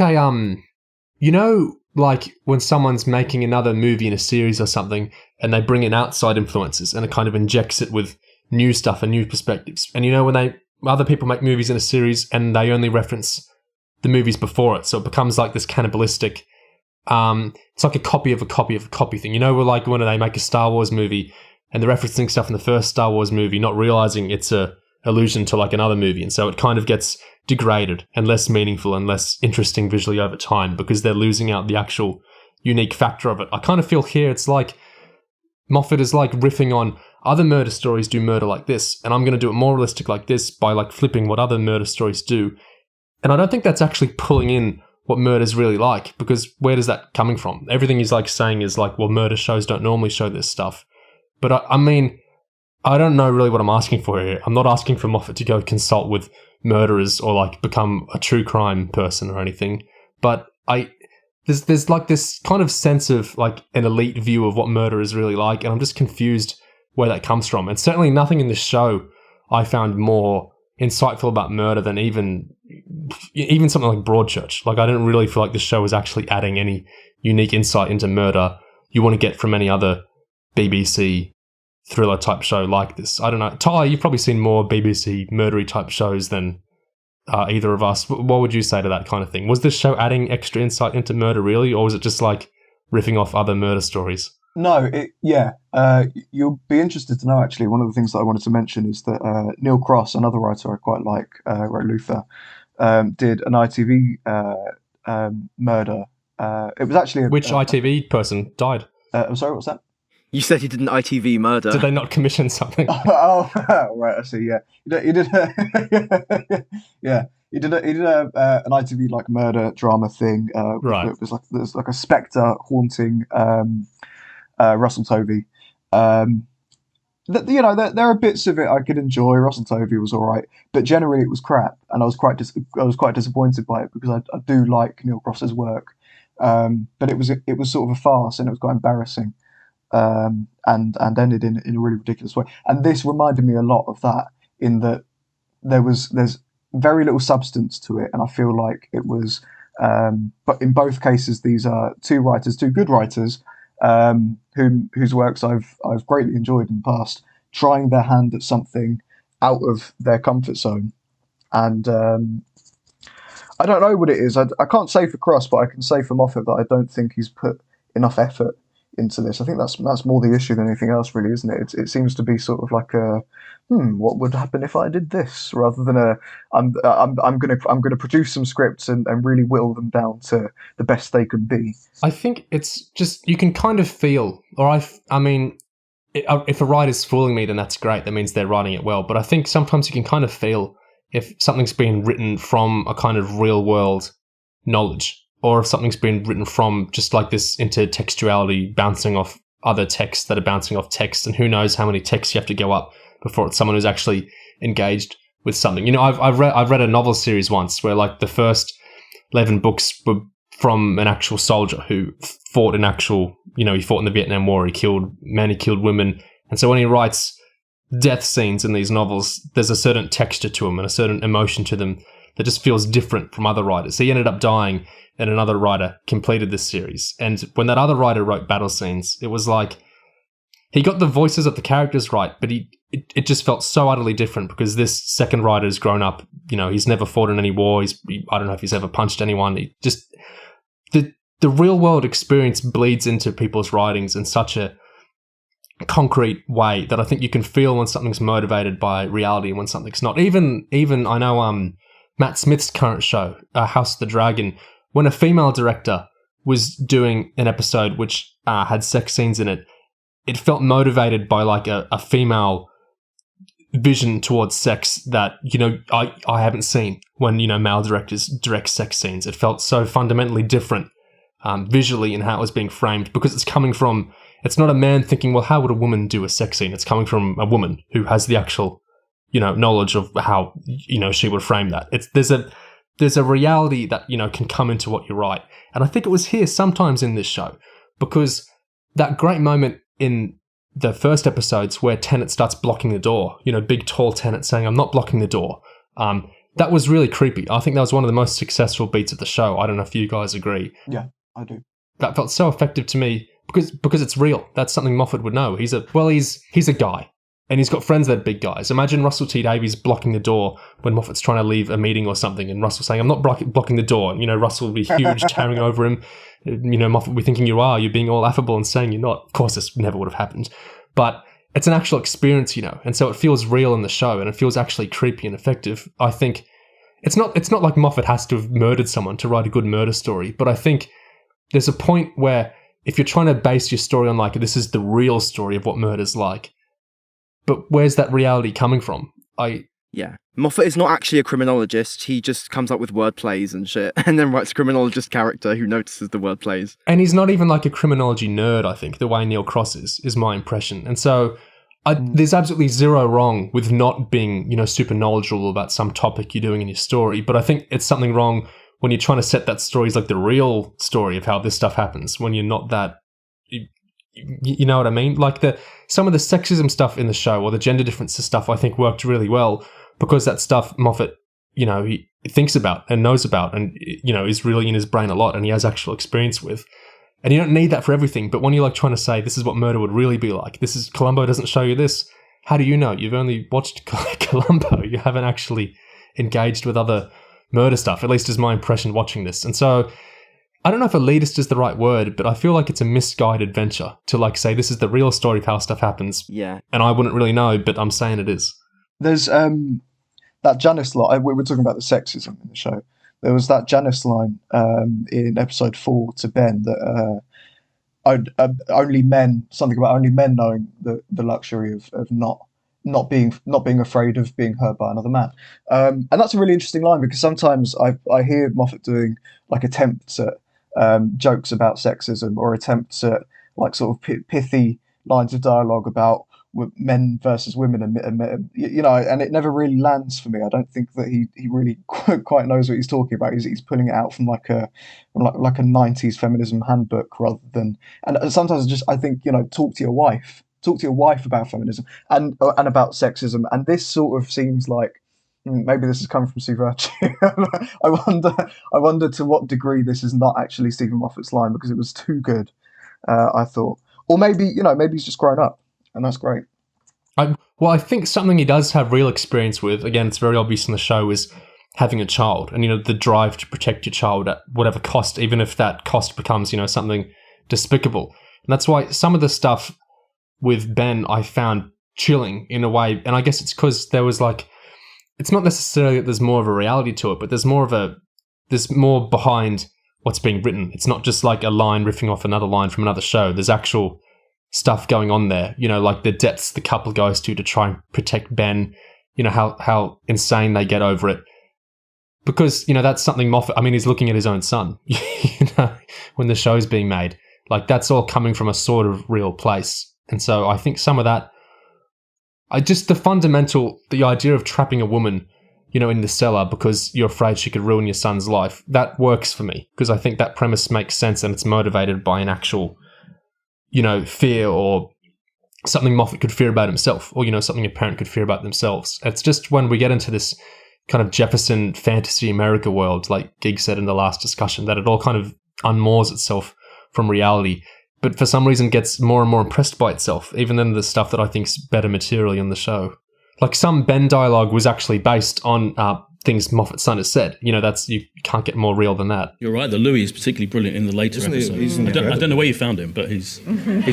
a like when someone's making another movie in a series or something and they bring in outside influences and it kind of injects it with new stuff and new perspectives. And when other people make movies in a series and they only reference the movies before it, so it becomes like this cannibalistic, it's like a copy of a copy of a copy thing. We're like when they make a Star Wars movie and they're referencing stuff in the first Star Wars movie, not realizing it's a allusion to like another movie, and so it kind of gets degraded and less meaningful and less interesting visually over time because they're losing out the actual unique factor of it. I kind of feel here it's like Moffat is like riffing on other murder stories do murder like this, and I'm going to do it more realistic like this by like flipping what other murder stories do. And I don't think that's actually pulling in what murder's really like, because where does that coming from? Everything he's like saying is like, well, murder shows don't normally show this stuff. But I don't know really what I'm asking for here. I'm not asking for Moffat to go consult with murderers or like become a true crime person or anything. But there's like this kind of sense of like an elite view of what murder is really like, and I'm just confused where that comes from. And certainly nothing in this show I found more insightful about murder than even something like Broadchurch. Like, I didn't really feel like the show was actually adding any unique insight into murder you want to get from any other BBC thriller type show like this. I don't know. Tyler, you've probably seen more BBC murdery type shows than either of us. What would you say to that kind of thing? Was this show adding extra insight into murder really, or was it just like riffing off other murder stories? No, you'll be interested to know, actually, one of the things that I wanted to mention is that Neil Cross, another writer I quite like, wrote Luther, did an ITV murder. It was actually... Which ITV person died? I'm sorry, what's that? You said he did an ITV murder. Did they not commission something? Oh, right, I see, yeah. He did an ITV like murder drama thing. Right. It was like there's like a spectre haunting Russell Tovey. there are bits of it I could enjoy. Russell Tovey was all right, but generally it was crap, and I was quite disappointed by it because I do like Neil Cross's work, but it was sort of a farce and it was quite embarrassing, and ended in a really ridiculous way. And this reminded me a lot of that, in that there's very little substance to it, and I feel like it was. But in both cases, these are two good writers, whose works I've greatly enjoyed in the past, trying their hand at something out of their comfort zone. And I don't know what it is. I can't say for Cross, but I can say for Moffat that I don't think he's put enough effort into this. I think that's more the issue than anything else, really, isn't it? It seems to be sort of like a what would happen if I did this, rather than I'm gonna produce some scripts and really whittle them down to the best they can be. I think it's just, you can kind of feel, or I mean, if a writer's fooling me, then that's great. That means they're writing it well. But I think sometimes you can kind of feel if something's being written from a kind of real world knowledge, or if something's been written from just like this intertextuality bouncing off other texts that are bouncing off text, and who knows how many texts you have to go up before it's someone who's actually engaged with something. You know, I've read a novel series once where like the first 11 books were from an actual soldier who fought in actual, he fought in the Vietnam War, he killed men, he killed women. And so when he writes death scenes in these novels, there's a certain texture to them and a certain emotion to them that just feels different from other writers. He ended up dying, and another writer completed this series. And when that other writer wrote battle scenes, it was like he got the voices of the characters right, but it just felt so utterly different because this second writer has grown up. He's never fought in any war. I don't know if he's ever punched anyone. The real world experience bleeds into people's writings in such a concrete way that I think you can feel when something's motivated by reality and when something's not. Even I know Matt Smith's current show, House of the Dragon, when a female director was doing an episode which had sex scenes in it, it felt motivated by like a female vision towards sex that, I haven't seen when, male directors direct sex scenes. It felt so fundamentally different visually in how it was being framed, because it's not a man thinking, well, how would a woman do a sex scene? It's coming from a woman who has the actual, knowledge of how, she would frame that. There's a reality that, can come into what you write. And I think it was here sometimes in this show, because that great moment in the first episodes where Tennant starts blocking the door, big tall Tennant saying, I'm not blocking the door. That was really creepy. I think that was one of the most successful beats of the show. I don't know if you guys agree. Yeah, I do. That felt so effective to me because it's real. That's something Moffat would know. He's a guy. And he's got friends that are big guys. Imagine Russell T Davies blocking the door when Moffat's trying to leave a meeting or something, and Russell saying, I'm not blocking the door. And, Russell will be huge, towering over him. Moffat will be thinking you're being all affable and saying you're not. Of course, this never would have happened. But it's an actual experience, and so it feels real in the show, and it feels actually creepy and effective. I think it's not like Moffat has to have murdered someone to write a good murder story, but I think there's a point where if you're trying to base your story on like, this is the real story of what murder's like, but where's that reality coming from? Yeah. Moffat is not actually a criminologist. He just comes up with word plays and shit, and then writes a criminologist character who notices the word plays. And he's not even like a criminology nerd, I think, the way Neil Cross is my impression. And so there's absolutely zero wrong with not being, super knowledgeable about some topic you're doing in your story. But I think it's something wrong when you're trying to set that story as like the real story of how this stuff happens, when you're not that... You know what I mean? Like some of the sexism stuff in the show, or the gender differences stuff, I think worked really well because that stuff Moffat, he thinks about and knows about and, is really in his brain a lot and he has actual experience with. And you don't need that for everything. But when you're like trying to say, this is what murder would really be like, Columbo doesn't show you this. How do you know? You've only watched Columbo. You haven't actually engaged with other murder stuff, at least is my impression watching this. And so I don't know if elitist is the right word, but I feel like it's a misguided venture to like say this is the real story of how stuff happens. Yeah. And I wouldn't really know, but I'm saying it is. There's that Janice line. We were talking about the sexism in the show. There was that Janice line in episode 4 to Ben that only men knowing the luxury of not being afraid of being hurt by another man. And that's a really interesting line because sometimes I hear Moffat doing like attempts at jokes about sexism or attempts at like sort of pithy lines of dialogue about men versus women, and and it never really lands for me. I don't think that he really quite knows what he's talking about. He's pulling it out from like a 90s feminism handbook rather than. And sometimes I think talk to your wife about feminism and about sexism. And this sort of seems like maybe this is coming from Steve Urchy. I wonder to what degree this is not actually Steven Moffat's line, because it was too good. I thought, or maybe he's just grown up, and that's great. I think something he does have real experience with, again, it's very obvious in the show, is having a child, and the drive to protect your child at whatever cost, even if that cost becomes something despicable. And that's why some of the stuff with Ben I found chilling in a way, and I guess it's because there was it's not necessarily that there's more of a reality to it, but there's more behind what's being written. It's not just like a line riffing off another line from another show. There's actual stuff going on there, like the depths the couple goes to try and protect Ben, how insane they get over it. Because, that's something Moffat, he's looking at his own son, when the show's being made. That's all coming from a sort of real place. And so I think some of that, the idea of trapping a woman, in the cellar because you're afraid she could ruin your son's life, that works for me, because I think that premise makes sense and it's motivated by an actual, fear, or something Moffat could fear about himself, or, something a parent could fear about themselves. It's just when we get into this kind of Jefferson fantasy America world, like Gig said in the last discussion, that it all kind of unmoors itself from reality, but for some reason gets more and more impressed by itself, even than the stuff that I think's better materially in the show. Some Ben dialogue was actually based on things Moffat's son has said. You can't get more real than that. You're right. The Louis is particularly brilliant in the later episodes. I don't know where you found him, but he's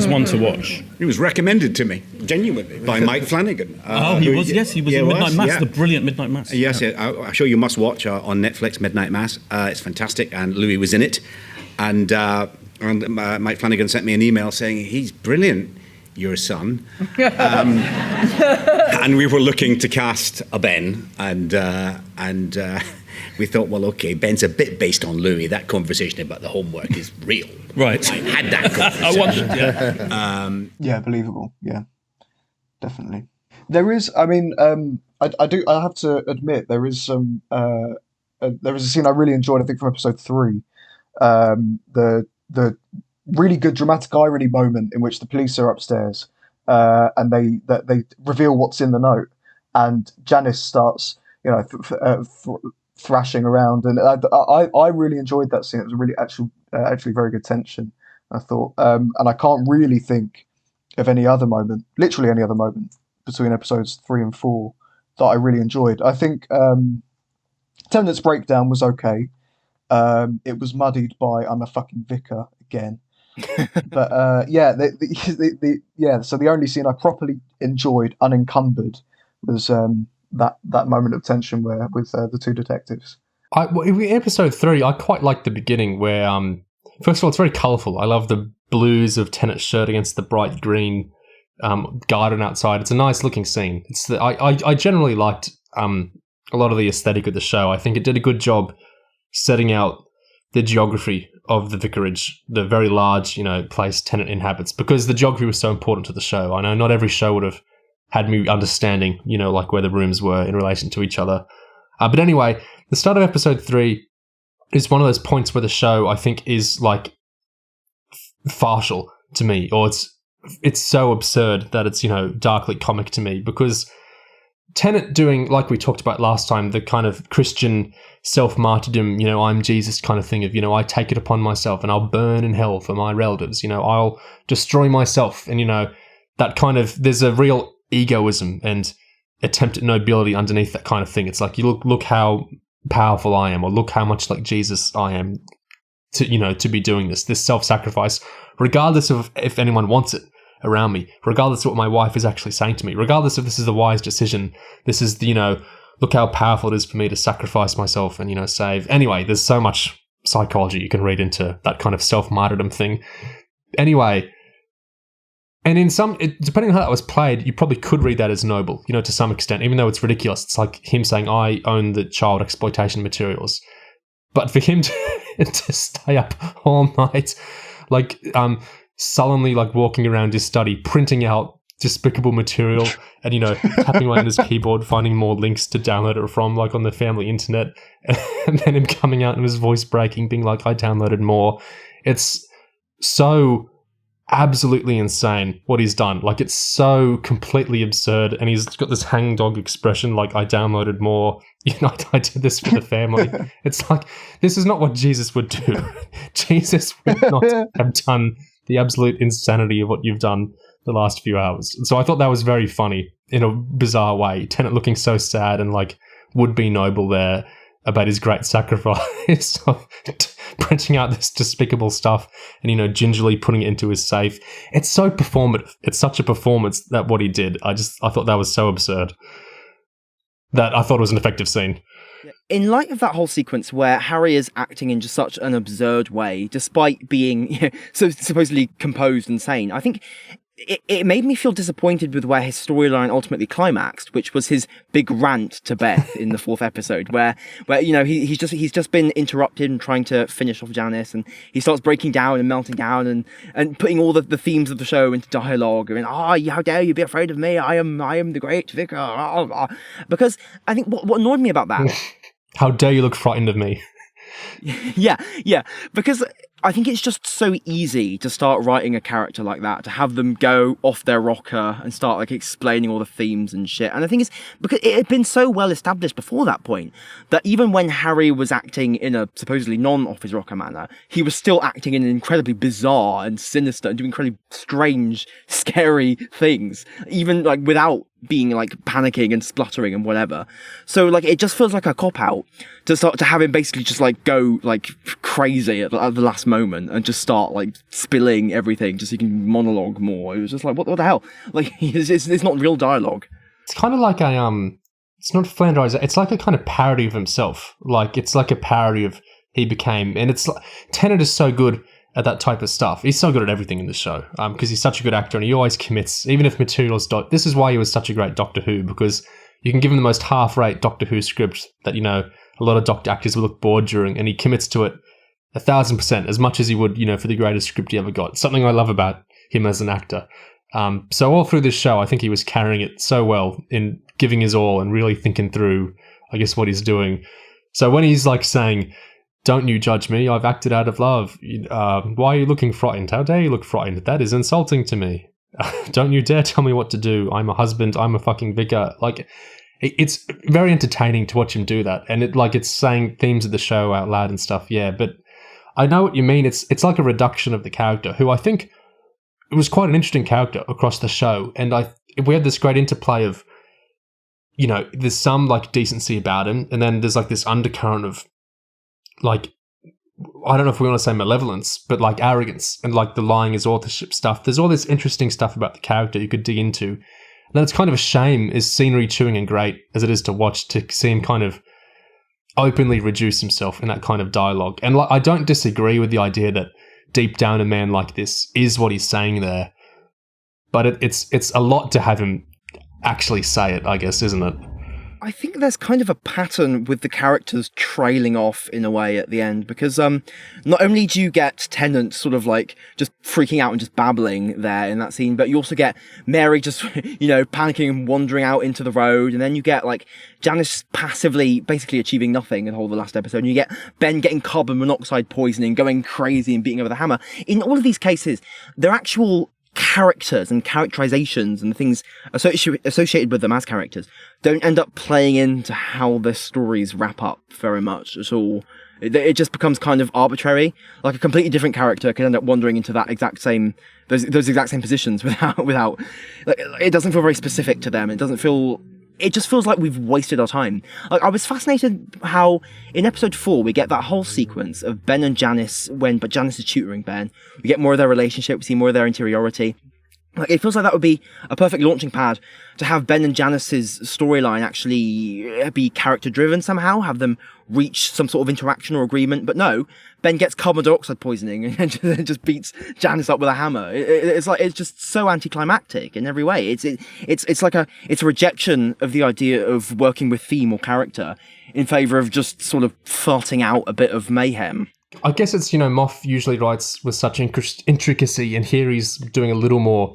one to watch. He was recommended to me, genuinely, by Mike Flanagan. He was. Yes, he was in Midnight Mass, the brilliant Midnight Mass. Yes, I'm sure you must watch on Netflix, Midnight Mass. It's fantastic, and Louis was in it. And Mike Flanagan sent me an email saying, he's brilliant, your son. And we were looking to cast a Ben, and we thought, well, okay, Ben's a bit based on Louis. That conversation about the homework is real. Right. I had that conversation. I wondered, yeah, believable. Yeah, definitely. There is, I have to admit, there is some, there is a scene I really enjoyed, I think, from episode 3. The really good dramatic irony moment in which the police are upstairs, and they reveal what's in the note, and Janice starts thrashing around, and I really enjoyed that scene. It was a really actually very good tension, I thought, and I can't really think of literally any other moment between episodes 3 and 4 that I really enjoyed. I think Tennant's breakdown was okay. It was muddied by "I'm a fucking vicar" again, but so the only scene I properly enjoyed, unencumbered, was that moment of tension with the two detectives. In episode 3, I quite liked the beginning where, first of all, it's very colourful. I love the blues of Tennant's shirt against the bright green garden outside. It's a nice looking scene. I generally liked a lot of the aesthetic of the show. I think it did a good job setting out the geography of the vicarage, the very large, place Tennant inhabits, because the geography was so important to the show. I know not every show would have had me understanding, where the rooms were in relation to each other. But anyway, the start of episode 3 is one of those points where the show, I think, is farcical to me, or it's so absurd that it's, darkly comic to me, because Tennant doing, like we talked about last time, the kind of Christian self-martyrdom, I'm Jesus kind of thing of, I take it upon myself and I'll burn in hell for my relatives, I'll destroy myself. And, that kind of, there's a real egoism and attempt at nobility underneath that kind of thing. It's like, you look how powerful I am, or look how much like Jesus I am to be doing this self-sacrifice, regardless of if anyone wants it around me, regardless of what my wife is actually saying to me, regardless if this is the wise decision. This is look how powerful it is for me to sacrifice myself and save. Anyway, there's so much psychology you can read into that kind of self-martyrdom thing. Anyway, and depending on how that was played, you probably could read that as noble, to some extent, even though it's ridiculous. It's like him saying, I own the child exploitation materials. But for him to stay up all night, sullenly walking around his study, printing out despicable material and, you know, tapping away on his keyboard, finding more links to download it from, like on the family internet, and then him coming out and his voice breaking, being like, I downloaded more. It's so absolutely insane what he's done. Like, it's so completely absurd, and he's got this hangdog expression like, I downloaded more, you know, I did this for the family. It's like, this is not what Jesus would do. Jesus would not have done the absolute insanity of what you've done the last few hours. So I thought that was very funny in a bizarre way. Tennant looking so sad and like would-be noble there about his great sacrifice of printing out this despicable stuff and, you know, gingerly putting it into his safe. It's so performative. It's such a performance that what he did. I thought that was so absurd that I thought it was an effective scene. In light of that whole sequence where Harry is acting in just such an absurd way, despite being, you know, so supposedly composed and sane, I think it made me feel disappointed with where his storyline ultimately climaxed, which was his big rant to Beth in the 4th episode, where you know he's just been interrupted and trying to finish off Janice, and he starts breaking down and melting down and putting all the themes of the show into dialogue, and how dare you be afraid of me? I am the great vicar. Because I think what annoyed me about that. How dare you look frightened of me? Yeah, because I think it's just so easy to start writing a character like that, to have them go off their rocker and start like explaining all the themes and shit. And the thing is, because it had been so well established before that point, that even when Harry was acting in a supposedly non-off his rocker manner, he was still acting in incredibly bizarre and sinister and doing incredibly strange, scary things, even like without being like panicking and spluttering and whatever. So like it just feels like a cop-out to start to have him basically just like go like crazy at the last moment and just start like spilling everything just so he can monologue more. It was just like what the hell? Like it's not real dialogue. It's kind of like it's not Flanders, it's like a kind of parody of himself. Like it's like a parody of he became, and it's like Tennant is so good at that type of stuff. He's so good at everything in the show because he's such a good actor and he always commits, even if materials don't. This is why he was such a great Doctor Who, because you can give him the most half-rate Doctor Who script that, you know, a lot of Doctor actors will look bored during, and he commits to it 1,000%, as much as he would, you know, for the greatest script he ever got. Something I love about him as an actor. So all through this show, I think he was carrying it so well in giving his all and really thinking through, I guess, what he's doing. So when he's like saying, don't you judge me, I've acted out of love. Why are you looking frightened? How dare you look frightened? That is insulting to me. Don't you dare tell me what to do. I'm a husband. I'm a fucking vicar. Like, it's very entertaining to watch him do that. And it's saying themes of the show out loud and stuff. Yeah, but I know what you mean. It's like a reduction of the character, who I think it was quite an interesting character across the show. And we had this great interplay of, you know, there's some like decency about him. And then there's like this undercurrent of, like, I don't know if we want to say malevolence, but like arrogance and like the lying his authorship stuff. There's all this interesting stuff about the character you could dig into. And then it's kind of a shame, as scenery chewing and great as it is to watch, to see him kind of openly reduce himself in that kind of dialogue. And like, I don't disagree with the idea that deep down a man like this is what he's saying there. But it's a lot to have him actually say it, I guess, isn't it? I think there's kind of a pattern with the characters trailing off in a way at the end, because not only do you get Tennant sort of like just freaking out and just babbling there in that scene, but you also get Mary just, you know, panicking and wandering out into the road, and then you get like Janice passively basically achieving nothing in the whole of the last episode, and you get Ben getting carbon monoxide poisoning, going crazy and beating over the hammer. In all of these cases, they're actual characters and characterizations and things associated with them as characters don't end up playing into how their stories wrap up very much at all. It just becomes kind of arbitrary. Like a completely different character can end up wandering into that exact same those exact same positions without like, it doesn't feel very specific to them. It just feels like we've wasted our time. Like, I was fascinated how in episode 4 we get that whole sequence of Ben and Janice but Janice is tutoring Ben. We get more of their relationship, we see more of their interiority. Like, it feels like that would be a perfect launching pad to have Ben and Janice's storyline actually be character driven somehow, have them reach some sort of interaction or agreement. But no, Ben gets carbon dioxide poisoning and just beats Janice up with a hammer. It's just so anticlimactic in every way. It's a rejection of the idea of working with theme or character in favor of just sort of farting out a bit of mayhem. I guess it's, you know, Moff usually writes with such intricacy, and here he's doing a little more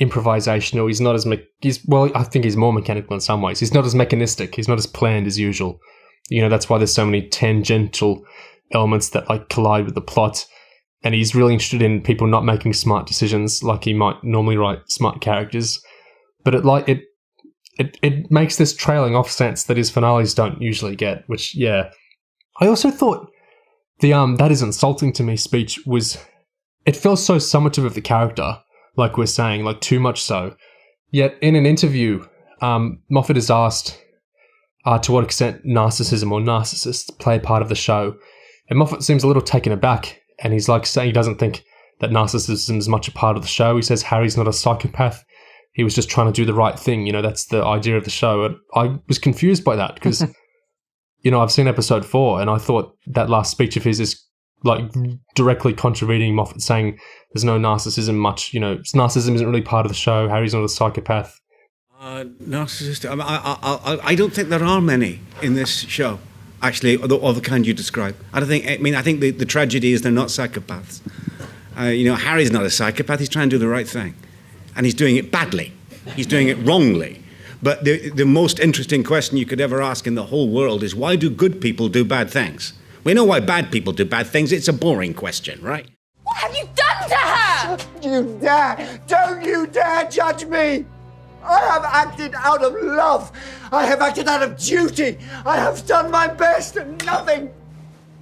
improvisational. He's not as I think he's more mechanical in some ways. He's not as mechanistic. He's not as planned as usual. That's why there's so many tangential elements that like collide with the plot. And he's really interested in people not making smart decisions, like he might normally write smart characters. But it makes this trailing off sense that his finales don't usually get. Which, yeah, I also thought the "that is insulting to me" speech it feels so summative of the character, like we're saying, like too much so. Yet in an interview, Moffat is asked to what extent narcissism or narcissists play a part of the show, and Moffat seems a little taken aback. And he's like saying he doesn't think that narcissism is much a part of the show. He says Harry's not a psychopath. He was just trying to do the right thing. That's the idea of the show. And I was confused by that because, I've seen episode 4 and I thought that last speech of his is like directly contravening Moffat saying there's no narcissism much. Narcissism isn't really part of the show. Harry's not a psychopath. Narcissist. I don't think there are many in this show. Actually, of the kind you describe. I think the tragedy is they're not psychopaths. Harry's not a psychopath. He's trying to do the right thing. And he's doing it badly. He's doing it wrongly. But the most interesting question you could ever ask in the whole world is, why do good people do bad things? We know why bad people do bad things. It's a boring question, right? What have you done to her? You dare! Don't you dare judge me! I have acted out of love. I have acted out of duty. I have done my best and nothing.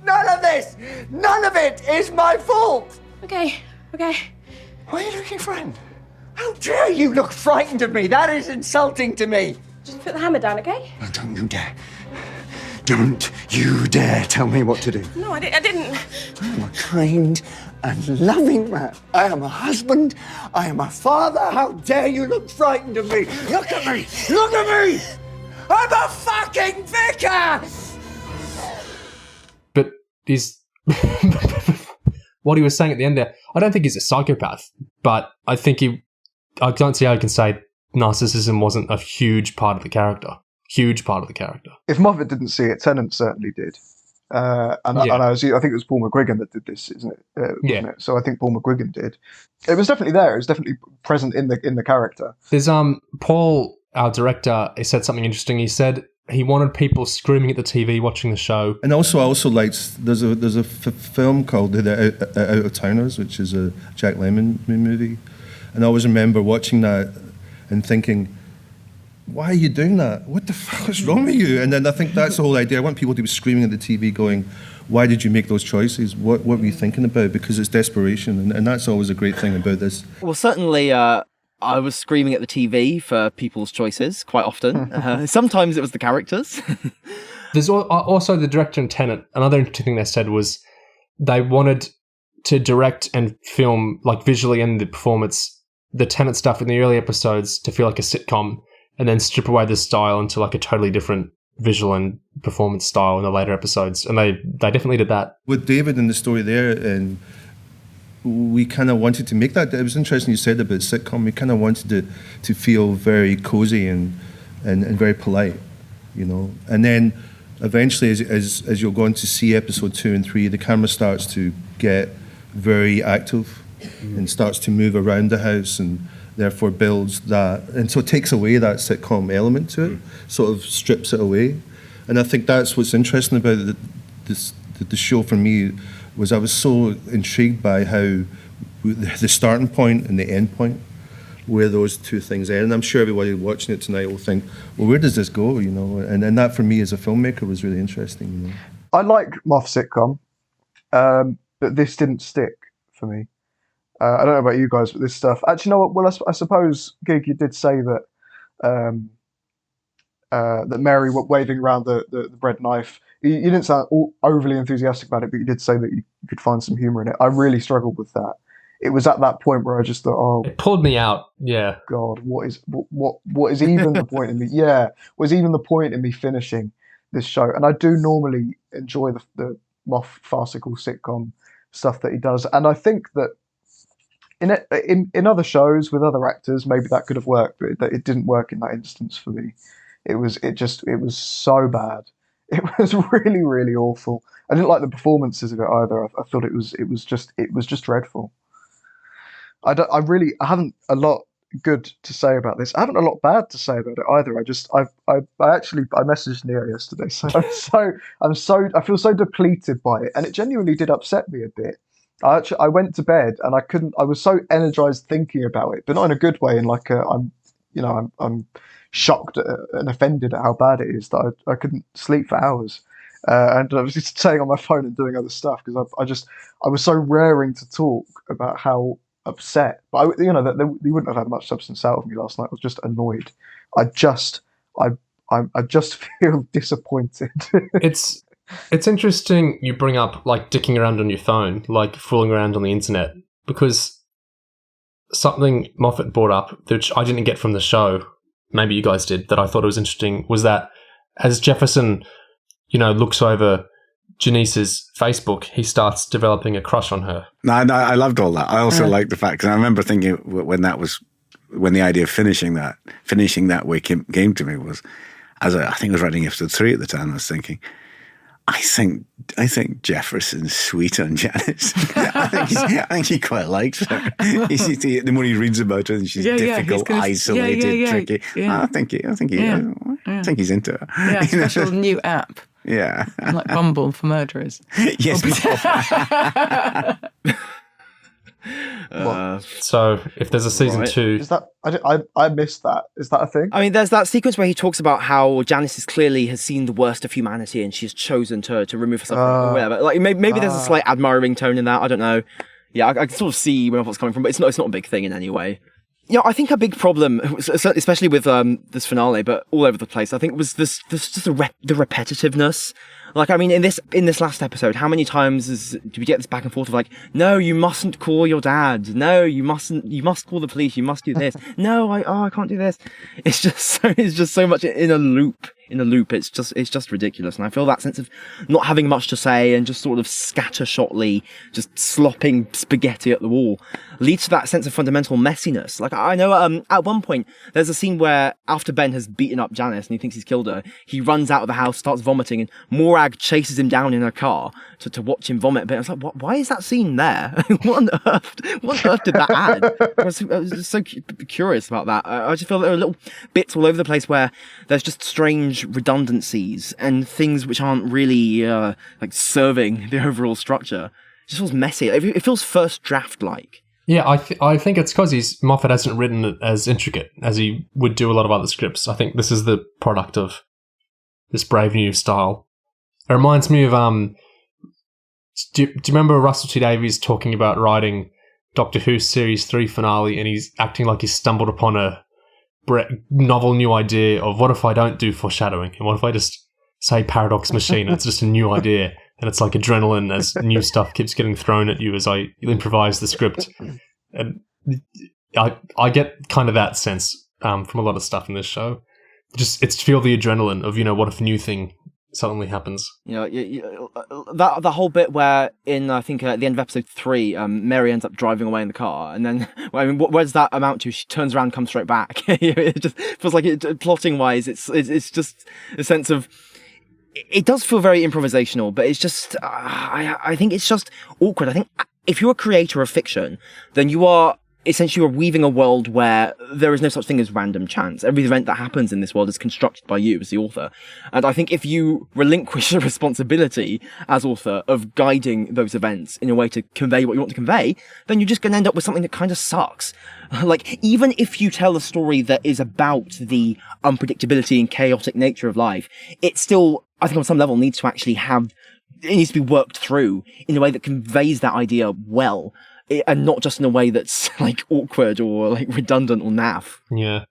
None of this. None of it is my fault. Okay. Why are you looking frightened? How dare you look frightened of me? That is insulting to me. Just put the hammer down, okay? No, don't you dare. Don't you dare tell me what to do. No, I didn't. I am a kind and loving man. I am a husband. I am a father. How dare you look frightened of me? Look at me. Look at me. I'm a fucking vicar. But what he was saying at the end there, I don't think he's a psychopath, but I don't see how you can say narcissism wasn't a huge part of the character. If Moffat didn't see it, Tennant certainly did. I think it was Paul McGuigan that did this, isn't it? Wasn't it? So I think Paul McGuigan did. It was definitely there. It was definitely present in the character. There's Paul, our director, he said something interesting. He said he wanted people screaming at the TV watching the show. And also, I also liked there's a film called The Out of Towners, which is a Jack Lemmon movie, and I always remember watching that and thinking, why are you doing that? What the fuck is wrong with you? And then I think that's the whole idea. I want people to be screaming at the TV going, why did you make those choices? What were you thinking about? Because it's desperation. And that's always a great thing about this. Well, certainly I was screaming at the TV for people's choices quite often. Sometimes it was the characters. There's also the director and Tennant. Another interesting thing they said was they wanted to direct and film, like visually and the performance, the Tennant stuff in the early episodes to feel like a sitcom, and then strip away the style into like a totally different visual and performance style in the later episodes. And they definitely did that. With David and the story there, and we kind of wanted to make that. It was interesting you said about sitcom. We kind of wanted it to feel very cozy and very polite, And then eventually, as you'll go on to see episode 2 and 3, the camera starts to get very active and starts to move around the house and therefore builds that, and so it takes away that sitcom element to it, sort of strips it away. And I think that's what's interesting about the show for me, was I was so intrigued by how the starting point and the end point, where those two things end. And I'm sure everybody watching it tonight will think, well, where does this go, And that for me as a filmmaker was really interesting, I like Moff sitcom, but this didn't stick for me. I don't know about you guys, but this stuff. Actually, you know what? Well, I suppose, Gig, you did say that that Mary waving around the bread knife. You didn't sound overly enthusiastic about it, but you did say that you could find some humour in it. I really struggled with that. It was at that point where I just thought, oh, it pulled me out. Yeah. God, what is even the point in me? Yeah, was even the point in me finishing this show? And I do normally enjoy the Moff farcical sitcom stuff that he does, and I think that in other shows with other actors, maybe that could have worked, but it didn't work in that instance for me. It was so bad. It was really, really awful. I didn't like the performances of it either. I thought it was just dreadful. I haven't a lot good to say about this. I haven't a lot bad to say about it either. I messaged Neo yesterday, so I feel so depleted by it, and it genuinely did upset me a bit. I went to bed and I was so energized thinking about it, but not in a good way. In like I'm shocked and offended at how bad it is that I couldn't sleep for hours. And I was just staying on my phone and doing other stuff because I was so raring to talk about how upset. But you wouldn't have had much substance out of me last night. I was just annoyed. I just feel disappointed. It's interesting you bring up like dicking around on your phone, like fooling around on the internet, because something Moffat brought up, which I didn't get from the show, maybe you guys did, that I thought it was interesting, was that as Jefferson, looks over Janice's Facebook, he starts developing a crush on her. No, I loved all that. I also liked the fact, because I remember thinking when the idea of finishing that way came to me was, I think I was writing episode 3 at the time, I was thinking, I think Jefferson's sweet on Janice. I think he quite likes her. The more he reads about her, and she's difficult, isolated, tricky. Yeah. I think he's into her. Yeah, special new app. Yeah, like Bumble for murderers. Yes. So if there's a season 2, is that I missed that? Is that a thing? I mean, there's that sequence where he talks about how Janice has seen the worst of humanity and she's chosen to remove herself from whatever. Like maybe there's a slight admiring tone in that. I don't know. Yeah, I can sort of see where it's coming from, but it's not a big thing in any way. Yeah, I think a big problem, especially with this finale, but all over the place, I think was just the repetitiveness. Like, I mean, in this last episode, how many times do we get this back and forth of like, no, you mustn't call your dad. No, you must call the police. You must do this. No, I can't do this. It's just so much in a loop. It's just ridiculous. And I feel that sense of not having much to say and just sort of scattershotly just slopping spaghetti at the wall leads to that sense of fundamental messiness. Like, I know at one point there's a scene where after Ben has beaten up Janice and he thinks he's killed her, he runs out of the house, starts vomiting, and Morag chases him down in a car to watch him vomit. But I was like, why is that scene there? What on earth did that add? I was just so curious about that. I just feel there are little bits all over the place where there's just strange redundancies and things which aren't really like serving the overall structure. It just feels messy. It feels first draft like. Yeah, I think it's because Moffat hasn't written it as intricate as he would do a lot of other scripts. I think this is the product of this Brave New style. It reminds me of do you remember Russell T Davies talking about writing Doctor Who Series 3 finale, and he's acting like he's stumbled upon a novel new idea of what if I don't do foreshadowing, and what if I just say paradox machine, and it's just a new idea, and it's like adrenaline as new stuff keeps getting thrown at you as I improvise the script. And I get kind of that sense from a lot of stuff in this show. It's to feel the adrenaline of, what if a new thing suddenly happens. That the whole bit where in I think at the end of episode 3, Mary ends up driving away in the car, and then what does that amount to? She turns around, comes straight back. It just feels like plotting wise, it's just a sense of. It does feel very improvisational, but it's just I think it's just awkward. I think if you're a creator of fiction, then you are essentially weaving a world where there is no such thing as random chance. Every event that happens in this world is constructed by you as the author. And I think if you relinquish the responsibility as author of guiding those events in a way to convey what you want to convey, then you're just going to end up with something that kind of sucks. Like, even if you tell a story that is about the unpredictability and chaotic nature of life, it still, I think on some level, needs to be worked through in a way that conveys that idea well. And not just in a way that's like awkward or like redundant or naff. Yeah.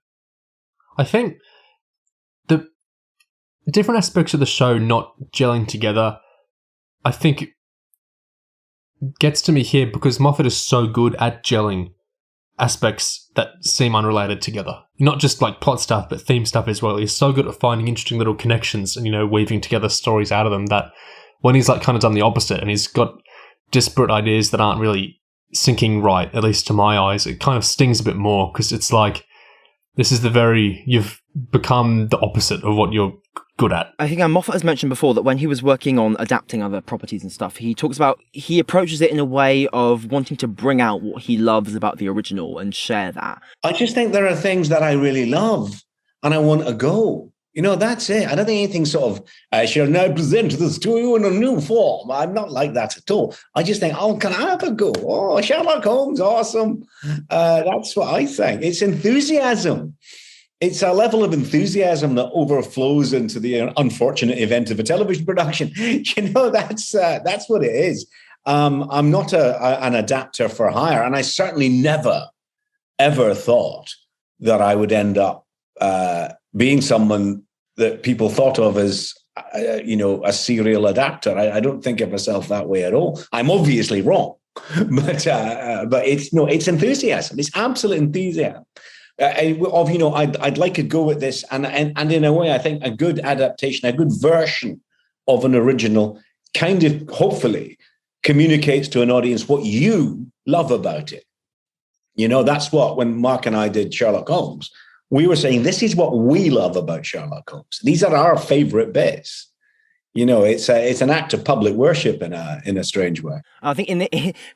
I think the different aspects of the show not gelling together, I think gets to me here because Moffat is so good at gelling aspects that seem unrelated together. Not just like plot stuff, but theme stuff as well. He's so good at finding interesting little connections and, weaving together stories out of them that when he's like kind of done the opposite and he's got disparate ideas that aren't really sinking right, at least to my eyes, it kind of stings a bit more because it's like you've become the opposite of what you're good at. I think Moffat has mentioned before that when he was working on adapting other properties and stuff, he talks about, he approaches it in a way of wanting to bring out what he loves about the original and share that. I just think there are things that I really love and I want to go. You know, that's it. I don't think anything sort of, I shall now present this to you in a new form. I'm not like that at all. I just think, oh, can I have a go? Oh, Sherlock Holmes, awesome. That's what I think. It's enthusiasm. It's a level of enthusiasm that overflows into the unfortunate event of a television production. You know, that's what it is. I'm not an adapter for hire, and I certainly never, ever thought that I would end up being someone that people thought of as, a serial adapter. I don't think of myself that way at all. I'm obviously wrong, but it's enthusiasm. It's absolute enthusiasm. I'd like to go with this, and in a way, I think a good adaptation, a good version of an original, kind of hopefully communicates to an audience what you love about it. You know, that's what, when Mark and I did Sherlock Holmes, we were saying, this is what we love about Sherlock Holmes. These are our favorite bits. You know, it's an act of public worship in a strange way. I think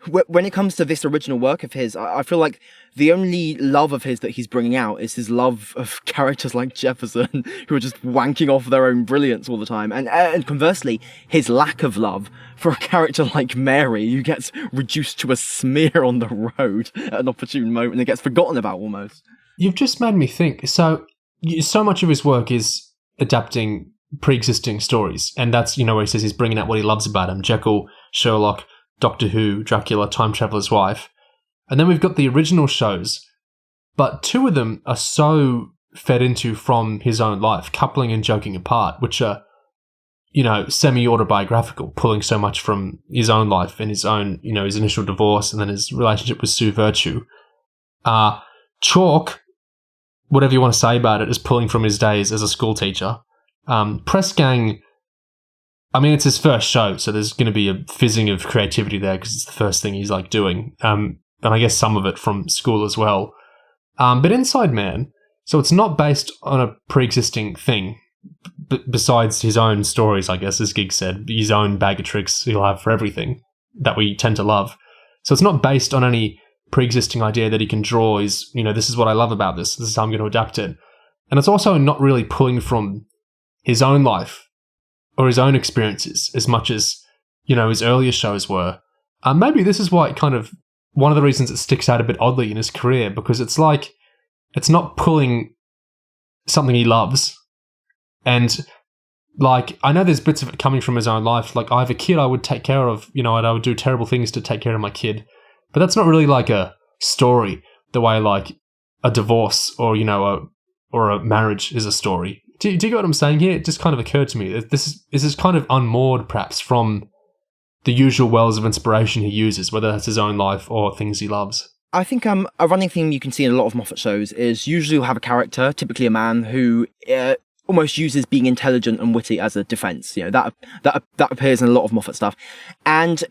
when it comes to this original work of his, I feel like the only love of his that he's bringing out is his love of characters like Jefferson, who are just wanking off their own brilliance all the time. And conversely, his lack of love for a character like Mary, who gets reduced to a smear on the road at an opportune moment and gets forgotten about almost. You've just made me think. So much of his work is adapting pre-existing stories, and that's, where he says he's bringing out what he loves about him: Jekyll, Sherlock, Doctor Who, Dracula, Time Traveler's Wife. And then we've got the original shows, but two of them are so fed into from his own life, Coupling and Joking Apart, which are, semi-autobiographical, pulling so much from his own life and his own, his initial divorce and then his relationship with Sue Virtue. Chalk, whatever you want to say about it, is pulling from his days as a school teacher. Press Gang, I mean, it's his first show, so there's going to be a fizzing of creativity there because it's the first thing he's doing. And I guess some of it from school as well. But Inside Man, so it's not based on a pre-existing thing, besides his own stories, I guess, as Gig said, his own bag of tricks he'll have for everything that we tend to love. So it's not based on any pre-existing idea that he can draw is, this is what I love about this is how I'm going to adapt it. And it's also not really pulling from his own life or his own experiences as much as, his earlier shows were. Maybe this is why one of the reasons it sticks out a bit oddly in his career, because it's not pulling something he loves. And I know there's bits of it coming from his own life. I have a kid I would take care of, and I would do terrible things to take care of my kid. But that's not really a story the way a divorce or, or a marriage is a story. Do you get what I'm saying here? It just kind of occurred to me that this is kind of unmoored perhaps from the usual wells of inspiration he uses, whether that's his own life or things he loves. I think a running theme you can see in a lot of Moffat shows is usually you'll have a character, typically a man, who almost uses being intelligent and witty as a defense. That appears in a lot of Moffat stuff. And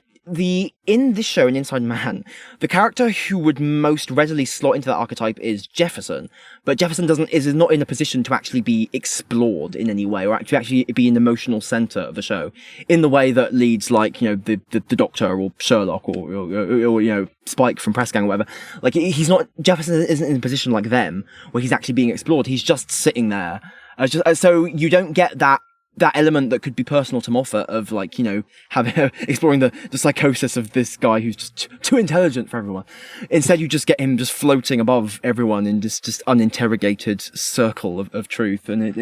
in this show, in Inside Man, the character who would most readily slot into that archetype is Jefferson, but Jefferson is not in a position to actually be explored in any way, or actually be an emotional center of the show in the way that leads the Doctor or Sherlock or Spike from Press Gang or whatever. Jefferson isn't in a position like them where he's actually being explored. He's just sitting there, so you don't get that element that could be personal to Moffat of exploring the psychosis of this guy who's just too intelligent for everyone. Instead, you just get him just floating above everyone in this just uninterrogated circle of truth, and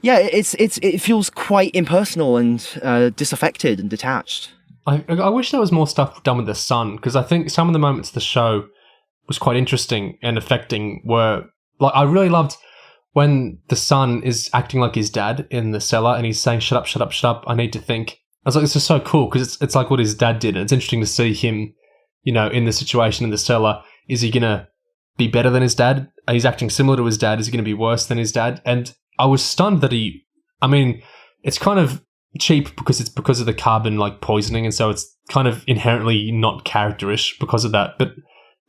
it feels quite impersonal and disaffected and detached. I wish there was more stuff done with the son, because I think some of the moments of the show was quite interesting and affecting. Were I really loved when the son is acting like his dad in the cellar and he's saying, shut up, shut up, shut up, I need to think. I was like, this is so cool, because it's like what his dad did. And it's interesting to see him, in the situation in the cellar. Is he going to be better than his dad? He's acting similar to his dad. Is he going to be worse than his dad? And I was stunned that it's kind of cheap because it's because of the carbon poisoning. And so it's kind of inherently not characterish because of that. But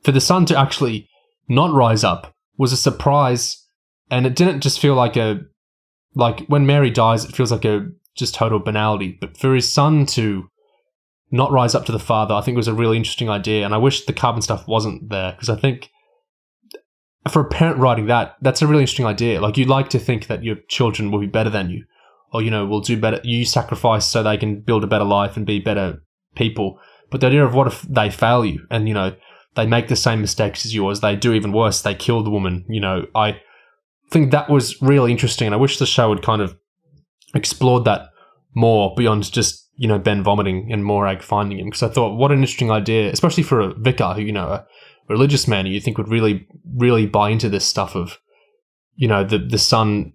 for the son to actually not rise up was a surprise. And it didn't just feel like a like when Mary dies, it feels like a just total banality. But for his son to not rise up to the father, I think was a really interesting idea. And I wish the carbon stuff wasn't there, because I think for a parent writing that's a really interesting idea. Like, you'd like to think that your children will be better than you, or, will do better. You sacrifice so they can build a better life and be better people. But the idea of what if they fail you and, they make the same mistakes as you, or as they do even worse, they kill the woman, I think that was really interesting. And I wish the show had kind of explored that more beyond just, Ben vomiting and Morag finding him. Because I thought, what an interesting idea, especially for a vicar who, a religious man who you think would really, really buy into this stuff of, the son,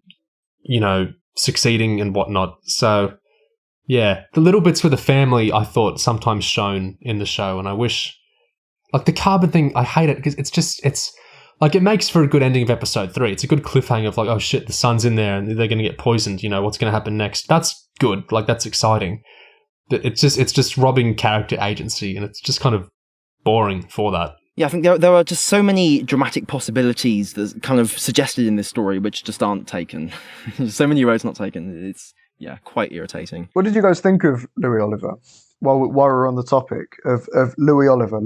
succeeding and whatnot. So, yeah, the little bits with the family I thought sometimes shown in the show. And I wish, like the carbon thing, I hate it because it's like, it makes for a good ending of episode 3. It's a good cliffhanger of like, oh shit, the son's in there and they're going to get poisoned. What's going to happen next? That's good. Like, that's exciting. But it's just robbing character agency, and it's just kind of boring for that. Yeah, I think there are just so many dramatic possibilities that's kind of suggested in this story which just aren't taken. So many roads not taken. It's, quite irritating. What did you guys think of Louis Oliver? While we're on the topic of Louis Oliver,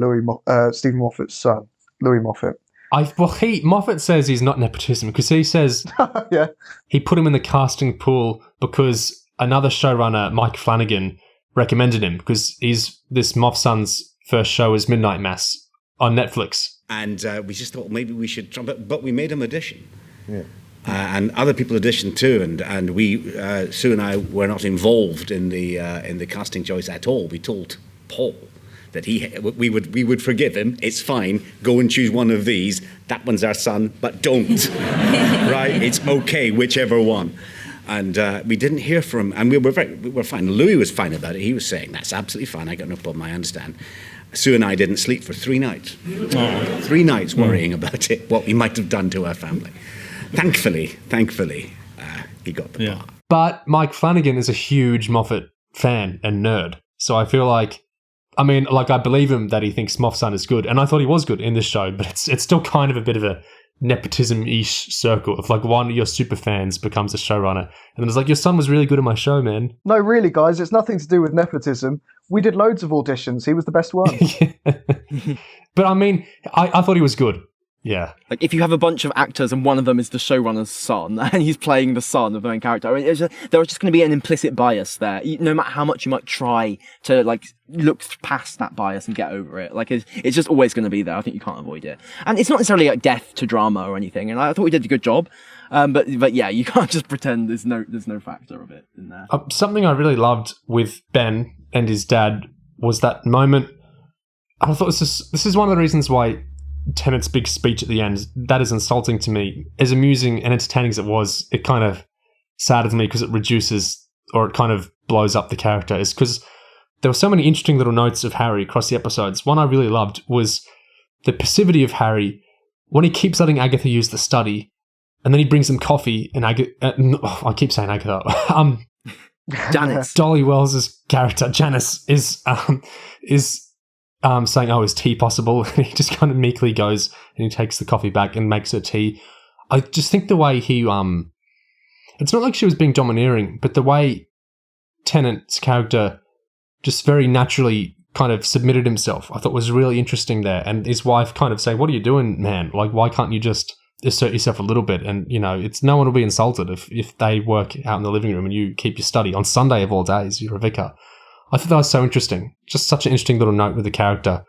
Steven Moffat's son, Louis Moffat. Moffat says he's not nepotism, because he says yeah, he put him in the casting pool because another showrunner, Mike Flanagan, recommended him, because this Moff son's first show is Midnight Mass on Netflix. And we just thought maybe we should try, but we made him audition. Yeah. And other people auditioned too, and we, Sue and I, were not involved in the casting choice at all. We told Paul that we would forgive him. It's fine. Go and choose one of these. That one's our son, but don't. Right? It's okay, whichever one. And we didn't hear from him, and we were fine. Louis was fine about it. He was saying, that's absolutely fine. I got no problem. I understand. Sue and I didn't sleep for 3 nights. 3 nights worrying about it, what we might have done to our family. Thankfully, he got the part. But Mike Flanagan is a huge Moffat fan and nerd. So I feel like, I believe him that he thinks Moff's son is good. And I thought he was good in this show, but it's still kind of a bit of a nepotism-ish circle of like one of your super fans becomes a showrunner. And then it's like, your son was really good in my show, man. No, really, guys, it's nothing to do with nepotism. We did loads of auditions. He was the best one. But I thought he was good. Yeah. Like, if you have a bunch of actors and one of them is the showrunner's son and he's playing the son of the main character, there was just going to be an implicit bias there. No matter how much you might try to like look past that bias and get over it, like it's just always going to be there. I think you can't avoid it. And it's not necessarily like death to drama or anything. And I thought we did a good job. But yeah, you can't just pretend there's no factor of it in there. Something I really loved with Ben and his dad was that moment. I thought this is one of the reasons why Tennant's big speech at the end, that is insulting to me. As amusing and entertaining as it was, it kind of saddens me because it reduces, or it kind of blows up the character, is because there were so many interesting little notes of Harry across the episodes. One I really loved was the passivity of Harry when he keeps letting Agatha use the study, and then he brings them coffee, and I keep saying Agatha. Janice. Dolly Wells' character, Janice, is saying, oh, is tea possible? And he just kind of meekly goes and he takes the coffee back and makes her tea. I just think the way he, it's not like she was being domineering, but the way Tennant's character just very naturally kind of submitted himself, I thought was really interesting there. And his wife kind of saying, what are you doing, man? Like, why can't you just assert yourself a little bit? And, it's no one will be insulted if they work out in the living room and you keep your study on Sunday of all days, you're a vicar. I thought that was so interesting. Just such an interesting little note with the character.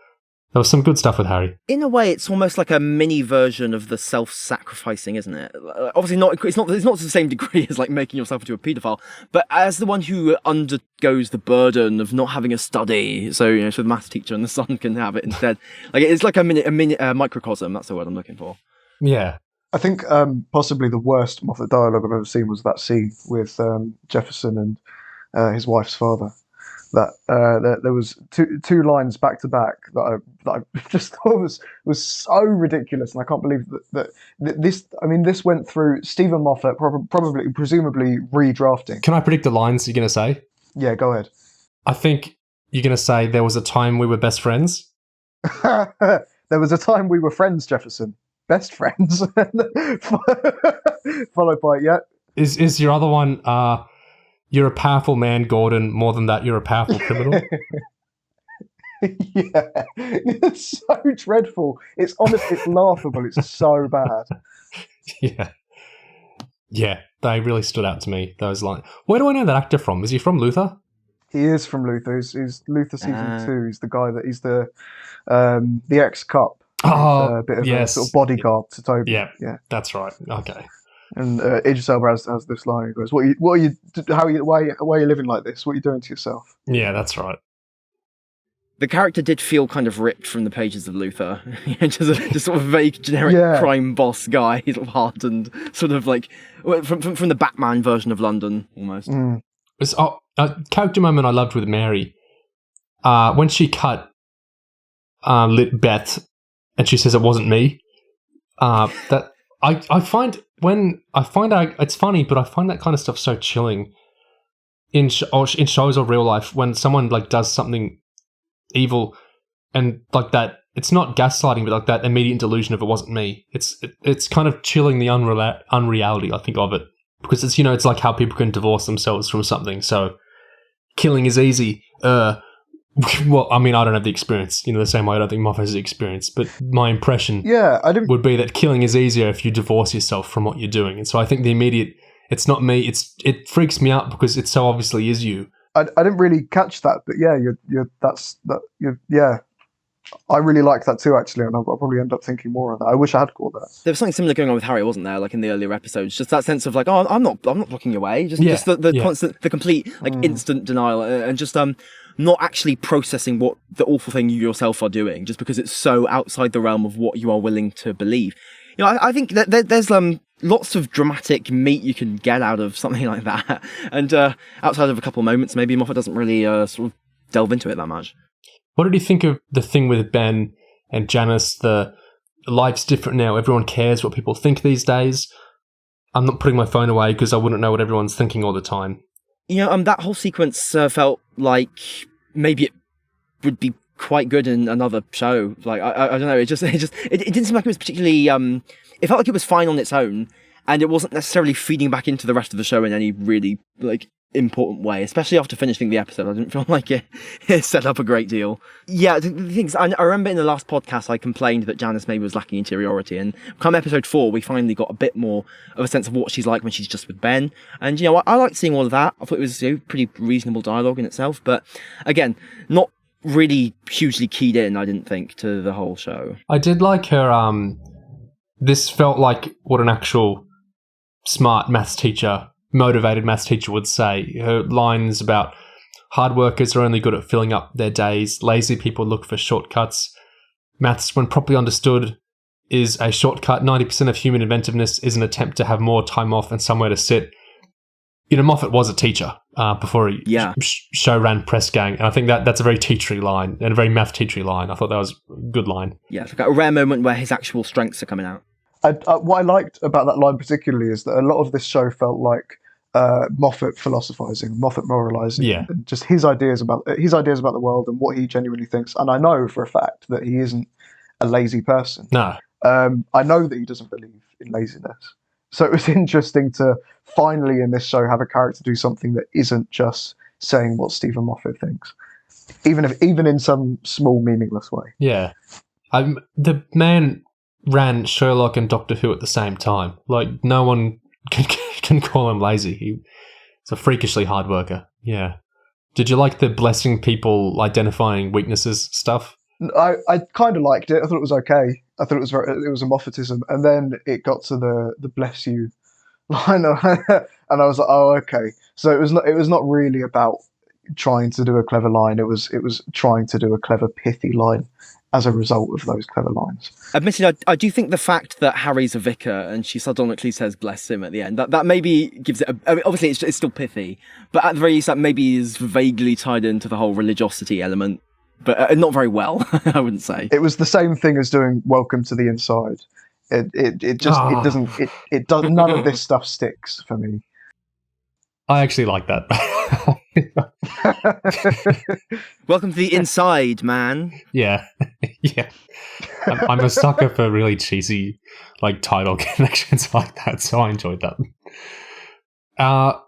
There was some good stuff with Harry. In a way, it's almost like a mini version of the self-sacrificing, isn't it? Obviously, it's not to the same degree as like making yourself into a paedophile, but as the one who undergoes the burden of not having a study, so the maths teacher and the son can have it instead. Like, it's like a mini microcosm. That's the word I'm looking for. Yeah. I think possibly the worst Moffat dialogue I've ever seen was that scene with Jefferson and his wife's father. That there was two lines back to back that I just thought was so ridiculous, and I can't believe that this. I mean, this went through Steven Moffat, presumably redrafting. Can I predict the lines you're going to say? Yeah, go ahead. I think you're going to say there was a time we were best friends. There was a time we were friends, Jefferson. Best friends. Followed by Is your other one, you're a powerful man, Gordon, more than that, you're a powerful criminal? Yeah, it's so dreadful. It's honestly, it's laughable. It's so bad. Yeah, they really stood out to me, those lines. Where do I know that actor from? Is he from Luther? He is from Luther. He's Luther season 2. He's the guy that he's the ex-cop. Oh, a bit of yes. a sort of bodyguard to Toby. Yeah, yeah, that's right. Okay. And Idris Elba has this line. He goes, why are you living like this? What are you doing to yourself? Yeah, that's right. The character did feel kind of ripped from the pages of Luther. just sort of vague, generic crime boss guy, sort of hardened, sort of like from the Batman version of London, almost. It's a character moment I loved with Mary. When she cut lit Beth, and she says it wasn't me. That I find out it's funny, but I find that kind of stuff so chilling in shows or real life when someone like does something evil and like that. It's not gaslighting, but like that immediate delusion of it wasn't me. It's kind of chilling the unreality, I think, of it, because it's it's like how people can divorce themselves from something. So killing is easy. Well, I mean, I don't have the experience, the same way I don't think Moffat has the experience, but my impression would be that killing is easier if you divorce yourself from what you're doing. And so I think the immediate, it's not me, it freaks me out because it so obviously is you. I didn't really catch that, but yeah, I really like that too, actually, and I'll probably end up thinking more on that. I wish I had caught that. There was something similar going on with Harry, wasn't there? Like in the earlier episodes, just that sense of like, oh, I'm not looking away. Just the constant, the complete like instant denial, and just not actually processing what the awful thing you yourself are doing, just because it's so outside the realm of what you are willing to believe. I think that there's lots of dramatic meat you can get out of something like that, and outside of a couple of moments, maybe Moffat doesn't really sort of delve into it that much. What did you think of the thing with Ben and Janice? The life's different now. Everyone cares what people think these days. I'm not putting my phone away because I wouldn't know what everyone's thinking all the time. That whole sequence felt like maybe it would be quite good in another show. Like I don't know. It didn't seem like it was particularly. It felt like it was fine on its own, and it wasn't necessarily feeding back into the rest of the show in any really like important way. Especially after finishing the episode, I didn't feel like it set up a great deal. Yeah, the things I remember in the last podcast, I complained that Janice maybe was lacking interiority, and come episode 4, we finally got a bit more of a sense of what she's like when she's just with Ben. And I liked seeing all of that. I thought it was pretty reasonable dialogue in itself, but again, not really hugely keyed in, I didn't think, to the whole show. I did like her. This felt like what an actual smart maths teacher, motivated maths teacher would say. Her lines about hard workers are only good at filling up their days. Lazy people look for shortcuts. Maths, when properly understood, is a shortcut. 90% of human inventiveness is an attempt to have more time off and somewhere to sit. Moffat was a teacher before he show ran press gang, and I think that's a very teachery line and a very math teachery line. I thought that was a good line. Yeah, it's like a rare moment where his actual strengths are coming out. What I liked about that line particularly is that a lot of this show felt like Moffat philosophizing, Moffat moralizing, and just his ideas about the world and what he genuinely thinks. And I know for a fact that he isn't a lazy person. No, I know that he doesn't believe in laziness. So it was interesting to finally in this show have a character do something that isn't just saying what Steven Moffat thinks, even in some small meaningless way. Yeah, the man ran Sherlock and Doctor Who at the same time. Like no one can call him lazy. He's a freakishly hard worker. Yeah. Did you like the blessing people identifying weaknesses stuff? I kind of liked it. I thought it was okay. I thought it was a Moffatism, and then it got to the bless you line, and I was like, oh, okay. So it was not really about trying to do a clever line. It was trying to do a clever pithy line as a result of those clever lines. Admittedly, I do think the fact that Harry's a vicar and she sardonically says bless him at the end, that maybe gives it I mean, obviously it's still pithy, but at the very least that maybe is vaguely tied into the whole religiosity element, but not very well, I wouldn't say. It was the same thing as doing Welcome to the Inside. It does none of this stuff sticks for me. I actually like that. Welcome to the Inside, man. Yeah. I'm a sucker for really cheesy, like title connections like that, so I enjoyed that. Tyler,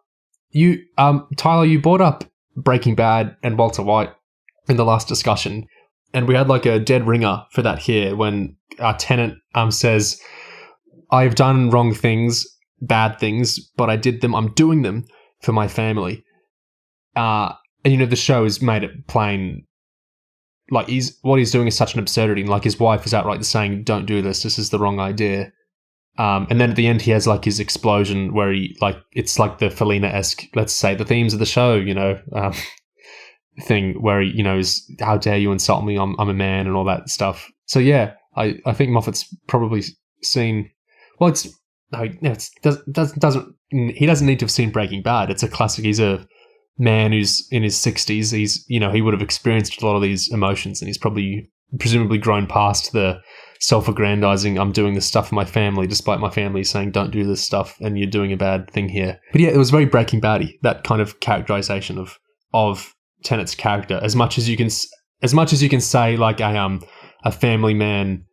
you brought up Breaking Bad and Walter White in the last discussion, and we had like a dead ringer for that here when Tennant says, "I've done wrong things, bad things, but I did them. I'm doing them for my family." And the show has made it plain, like what he's doing is such an absurdity. And like his wife is outright saying, "Don't do this. This is the wrong idea." And then at the end, he has like his explosion where it's like the Felina-esque, let's say, the themes of the show, thing where he, is, "How dare you insult me? I'm a man," and all that stuff. So yeah, I think Moffat's probably seen. Well, he doesn't need to have seen Breaking Bad. It's a classic. He's a man who's in his 60s. He's, he would have experienced a lot of these emotions, and he's presumably grown past the self-aggrandizing, "I'm doing this stuff for my family," despite my family saying, "Don't do this stuff, and you're doing a bad thing here." But yeah, it was very Breaking Bad-y, that kind of characterization of Tennant's character. As much as you can say like a family man,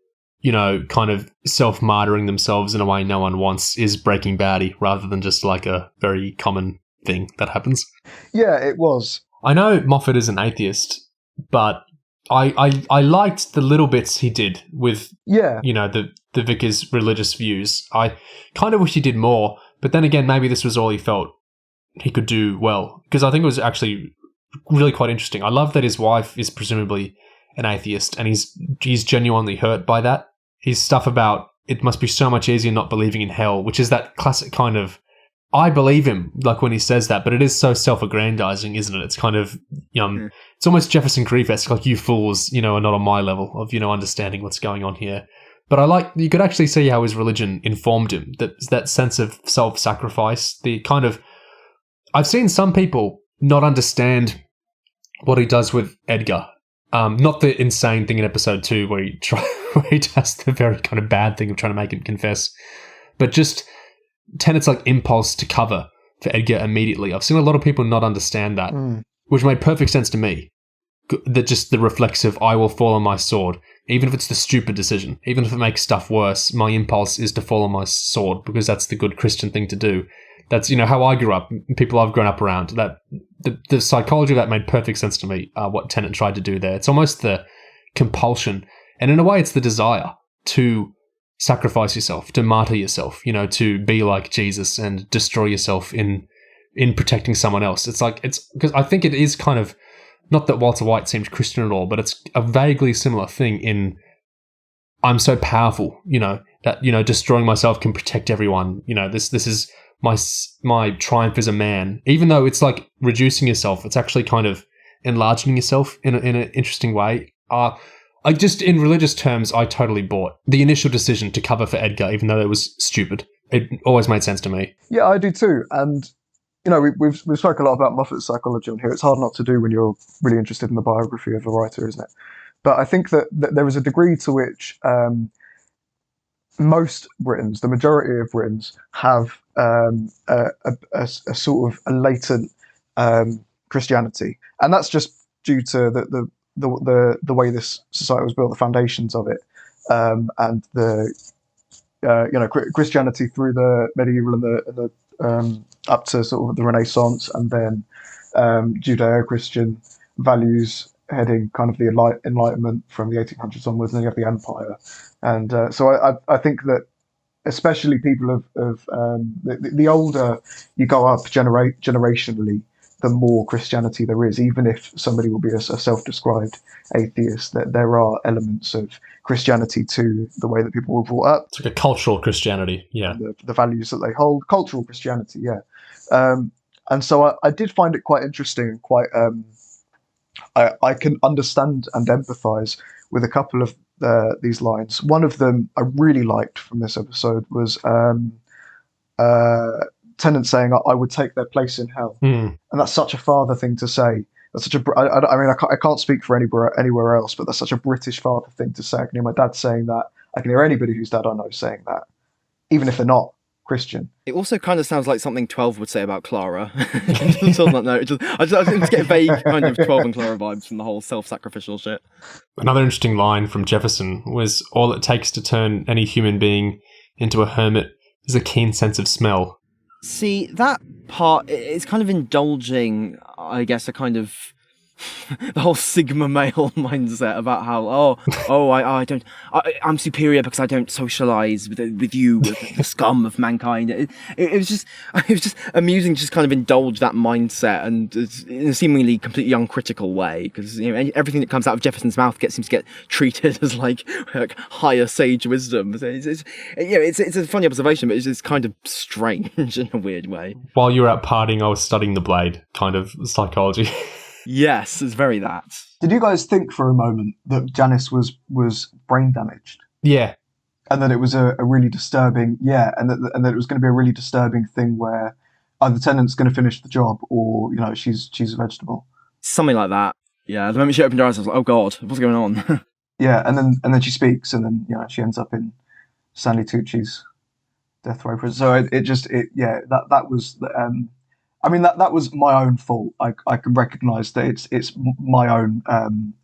kind of self-martyring themselves in a way no one wants, is Breaking Bad-y rather than just like a very common thing that happens. Yeah, it was. I know Moffat is an atheist, but I liked the little bits he did with the vicar's religious views. I kind of wish he did more, but then again, maybe this was all he felt he could do well, because I think it was actually really quite interesting. I love that his wife is presumably an atheist, and he's genuinely hurt by that. His stuff about it must be so much easier not believing in hell, which is that classic kind of, I believe him, like when he says that, but it is so self-aggrandizing, isn't it? It's kind of, it's almost Jefferson Grieff-esque, like, "You fools, are not on my level of, understanding what's going on here." But you could actually see how his religion informed him, that sense of self-sacrifice, the kind of, I've seen some people not understand what he does with Edgar. Not the insane thing in episode 2 where he does the very kind of bad thing of trying to make him confess, but just Tennant's like impulse to cover for Edgar immediately. I've seen a lot of people not understand that, which made perfect sense to me. That just the reflexive, "I will fall on my sword," even if it's the stupid decision, even if it makes stuff worse, my impulse is to fall on my sword because that's the good Christian thing to do. That's, how I grew up, people I've grown up around. That the psychology of that made perfect sense to me, what Tennant tried to do there. It's almost the compulsion, and in a way it's the desire to sacrifice yourself, to martyr yourself, to be like Jesus and destroy yourself in protecting someone else. It's because I think it is kind of, not that Walter White seemed Christian at all, but it's a vaguely similar thing in, I'm so powerful, that, destroying myself can protect everyone. This is my triumph as a man. Even though it's like reducing yourself, it's actually kind of enlarging yourself in an interesting way. In religious terms, I totally bought the initial decision to cover for Edgar, even though it was stupid. It always made sense to me. Yeah, I do too. And, we've spoken a lot about Moffat's psychology on here. It's hard not to do when you're really interested in the biography of a writer, isn't it? But I think that there is a degree to which most Britons, the majority of Britons, have a sort of a latent Christianity. And that's just due to the way this society was built, the foundations of it, and the Christianity through the medieval and the up to sort of the Renaissance, and then Judeo-Christian values heading kind of the Enlightenment from the 1800s onwards, and then you have the Empire, and so I think that especially people of the older you go up generationally, the more Christianity there is, even if somebody will be a self-described atheist, that there are elements of Christianity to the way that people were brought up. It's like a cultural Christianity, yeah. The values that they hold, cultural Christianity, yeah. And so I did find it quite interesting, quite I can understand and empathise with a couple of these lines. One of them I really liked from this episode was Tennant saying, "I would take their place in hell," and that's such a father thing to say. That's such a. I can't speak for anywhere else, but that's such a British father thing to say. I can hear my dad saying that. I can hear anybody whose dad I know saying that, even if they're not Christian. It also kind of sounds like something 12 would say about Clara. I just get vague kind of 12 and Clara vibes from the whole self-sacrificial shit. Another interesting line from Jefferson was, "All it takes to turn any human being into a hermit is a keen sense of smell." See, that part, it's kind of indulging, I guess, a kind of the whole Sigma male mindset about how I'm superior because I don't socialize with you, with the scum of mankind. It was just amusing to just kind of indulge that mindset, and in a seemingly completely uncritical way, because everything that comes out of Jefferson's mouth seems to get treated as like higher sage wisdom. So it's a funny observation, but it's kind of strange in a weird way. While you were out partying, I was studying the Blade kind of psychology. Yes, it's very that. Did you guys think for a moment that Janice was brain damaged? Yeah. And that it was a really disturbing, and that it was going to be a really disturbing thing where either Tennant's going to finish the job or, she's a vegetable. Something like that. Yeah, the moment she opened her eyes, I was like, oh God, what's going on? Yeah, and then she speaks, and then, she ends up in Stanley Tucci's death row prison. So that was... that was my own fault. I can recognise that it's my own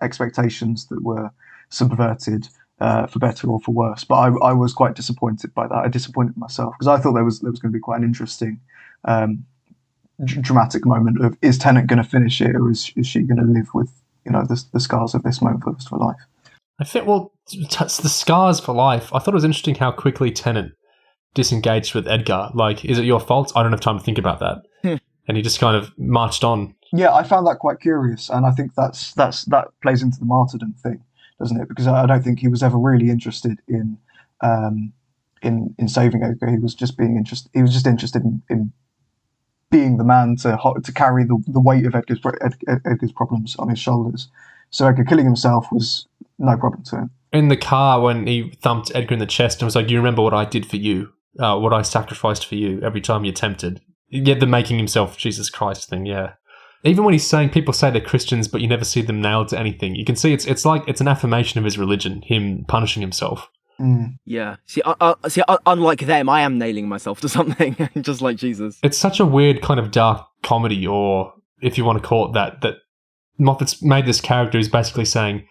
expectations that were subverted for better or for worse. But I was quite disappointed by that. I disappointed myself because I thought there was going to be quite an interesting dramatic moment of, is Tennant going to finish it, or is she going to live with the scars of this moment for the rest of her life? I think the scars for life. I thought it was interesting how quickly Tennant disengaged with Edgar. Like, is it your fault? I don't have time to think about that. And he just kind of marched on. Yeah, I found that quite curious, and I think that plays into the martyrdom thing, doesn't it? Because I don't think he was ever really interested in saving Edgar. He was just interested in being the man to carry the weight of Edgar's problems on his shoulders. So Edgar killing himself was no problem to him. In the car, when he thumped Edgar in the chest and was like, "You remember what I did for you? What I sacrificed for you every time you're tempted." Yeah, the making himself Jesus Christ thing, yeah. Even when he's saying, people say they're Christians, but you never see them nailed to anything. You can see it's like it's an affirmation of his religion, him punishing himself. Mm. Yeah. See, unlike them, I am nailing myself to something, just like Jesus. It's such a weird kind of dark comedy, or if you want to call it that Moffat's made this character who's basically saying,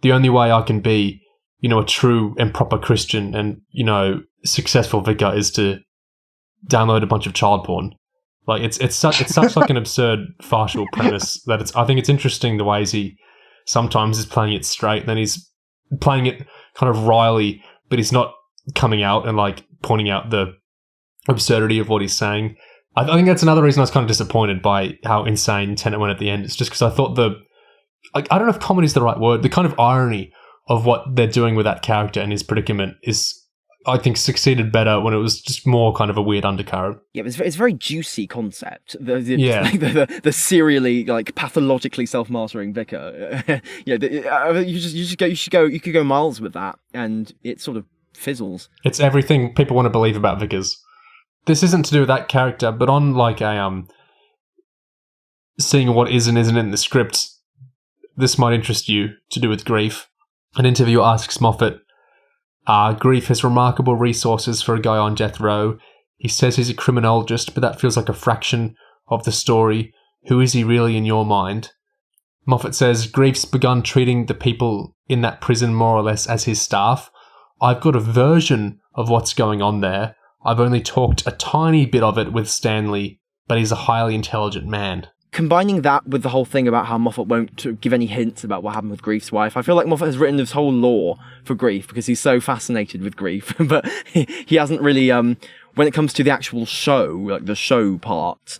the only way I can be, a true and proper Christian and, successful vicar is to download a bunch of child porn. Like it's such like an absurd partial premise that I think it's interesting the ways he sometimes is playing it straight, then he's playing it kind of wryly, but he's not coming out and like pointing out the absurdity of what he's saying. I think that's another reason I was kind of disappointed by how insane Tennant went at the end. It's just because I thought I don't know if comedy is the right word. The kind of irony of what they're doing with that character and his predicament is, I think, succeeded better when it was just more kind of a weird undercurrent. Yeah, it's a very juicy concept. The serially, like, pathologically self-martyring vicar. You could go miles with that, and it sort of fizzles. It's everything people want to believe about vicars. This isn't to do with that character, but on like a seeing what is and isn't in the script, this might interest you, to do with Grieff. An interviewer asks Moffat, Grieff has remarkable resources for a guy on death row. He says he's a criminologist, but that feels like a fraction of the story. Who is he really in your mind? Moffat says, Grieff's begun treating the people in that prison more or less as his staff. I've got a version of what's going on there. I've only talked a tiny bit of it with Stanley, but he's a highly intelligent man. Combining that with the whole thing about how Moffat won't give any hints about what happened with Grieff's wife, I feel like Moffat has written this whole lore for Grieff because he's so fascinated with Grieff, but he hasn't really, when it comes to the actual show, like the show part,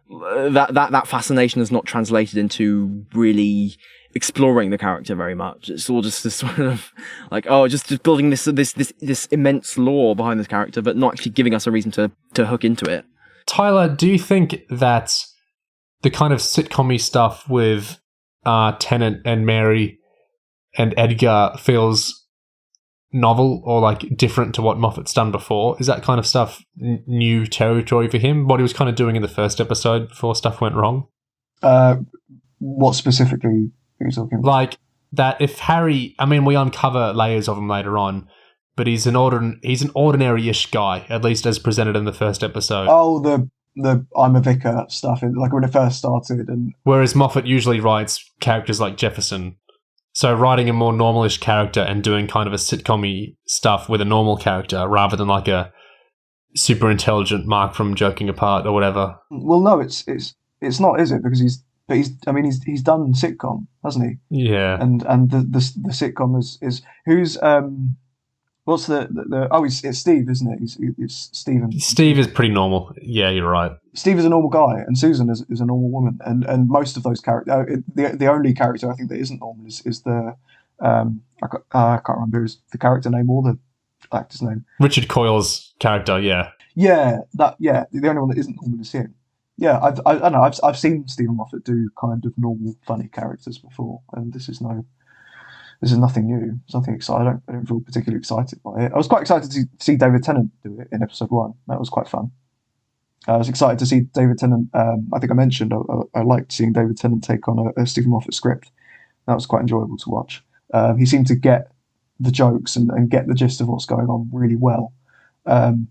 that fascination is not translated into really exploring the character very much. It's all just this sort of like, just building this immense lore behind this character, but not actually giving us a reason to hook into it. Tyler, do you think that the kind of sitcom-y stuff with Tennant and Mary and Edgar feels novel or like different to what Moffat's done before? Is that kind of stuff new territory for him? What he was kind of doing in the first episode before stuff went wrong? What specifically are you talking about? Like that if Harry, I mean, we uncover layers of him later on, but he's an ordinary-ish guy, at least as presented in the first episode. Oh, the I'm a vicar stuff, like when it first started. And whereas Moffat usually writes characters like Jefferson. So writing a more normalish character and doing kind of a sitcom-y stuff with a normal character rather than like a super intelligent Mark from Joking Apart or whatever. Well, no, it's not, is it? Because he's done sitcom, hasn't he? Yeah. And the sitcom is who's what's it's Steve, isn't it? It's Steven. Steve is pretty normal. Yeah, you're right. Steve is a normal guy, and Susan is a normal woman, and most of those characters. The only character I think that isn't normal is the I can't remember the character name or the actor's name. Richard Coyle's character, yeah. Yeah, the only one that isn't normal is him. Yeah, I don't know. I've seen Steven Moffat do kind of normal, funny characters before, and this is nothing new. It's nothing exciting. I don't feel particularly excited by it. I was quite excited to see David Tennant do it in episode 1. That was quite fun. I was excited to see David Tennant. I think I mentioned I liked seeing David Tennant take on a Steven Moffat script. That was quite enjoyable to watch. He seemed to get the jokes and get the gist of what's going on really well, in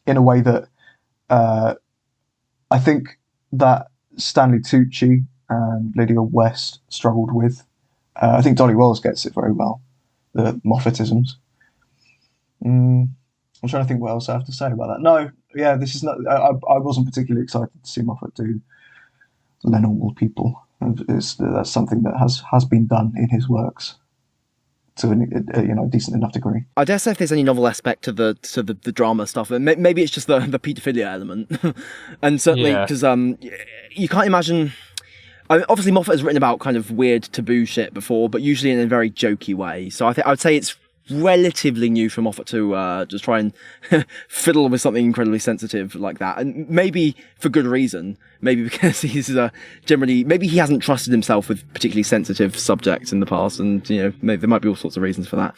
a way that I think that Stanley Tucci and Lydia West struggled with. I think Dolly Wells gets it very well, the Moffatisms. I'm trying to think what else I have to say about that. No, yeah, this is not. I wasn't particularly excited to see Moffat do the normal people. That's something that has been done in his works to a decent enough degree. I dare say if there's any novel aspect to the drama stuff, maybe it's just the paedophilia element, and certainly because you can't imagine. I mean, obviously, Moffat has written about kind of weird taboo shit before, but usually in a very jokey way. So I would say it's relatively new for Moffat to just try and fiddle with something incredibly sensitive like that, and maybe for good reason. Maybe because he's maybe he hasn't trusted himself with particularly sensitive subjects in the past, and maybe there might be all sorts of reasons for that.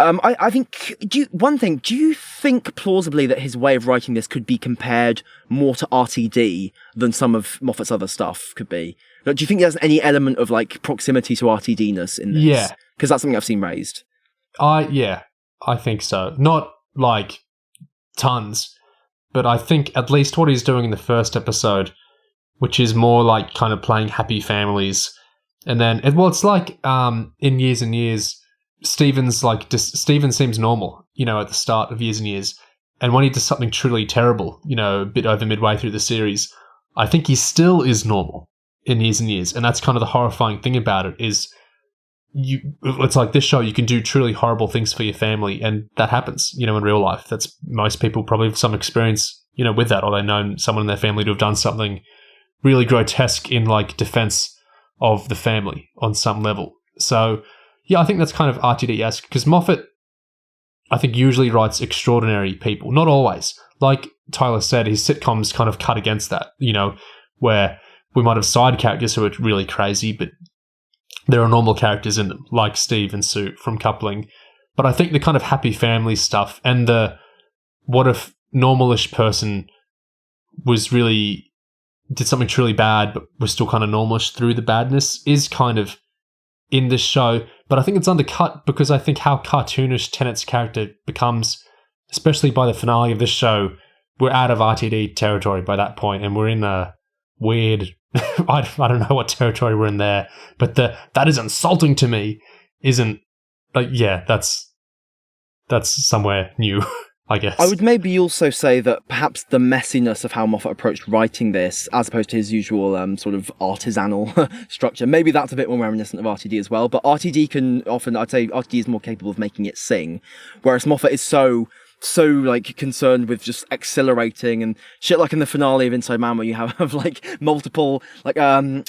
I think, do you think plausibly that his way of writing this could be compared more to RTD than some of Moffat's other stuff could be? Do you think there's any element of like proximity to RTD-ness in this? Yeah. Because that's something I've seen raised. I think so. Not like tons, but I think at least what he's doing in the first episode, which is more like kind of playing happy families. And then, it's like in Years and Years, Steven seems normal, at the start of Years and Years. And when he does something truly terrible, a bit over midway through the series, I think he still is normal in Years and Years. And that's kind of the horrifying thing about it is it's like this show, you can do truly horrible things for your family, and that happens, in real life. That's most people probably have some experience, with that, or they know someone in their family to have done something really grotesque in like defense of the family on some level. So yeah, I think that's kind of RTD-esque, because Moffat, I think, usually writes extraordinary people. Not always. Like Tyler said, his sitcoms kind of cut against that, where we might have side characters who are really crazy, but there are normal characters in them, like Steve and Sue from Coupling. But I think the kind of happy family stuff and the what if normalish person did something truly bad but was still kind of normalish through the badness is kind of in this show. But I think it's undercut because I think how cartoonish Tennant's character becomes, especially by the finale of this show, we're out of RTD territory by that point, and we're in a weird, I don't know what territory we're in there, but that is insulting to me isn't, that's somewhere new, I guess. I would maybe also say that perhaps the messiness of how Moffat approached writing this, as opposed to his usual sort of artisanal structure, maybe that's a bit more reminiscent of RTD as well. But RTD can often, I'd say RTD is more capable of making it sing, whereas Moffat is so like concerned with just accelerating and shit, like in the finale of Inside Man, where you have like multiple like you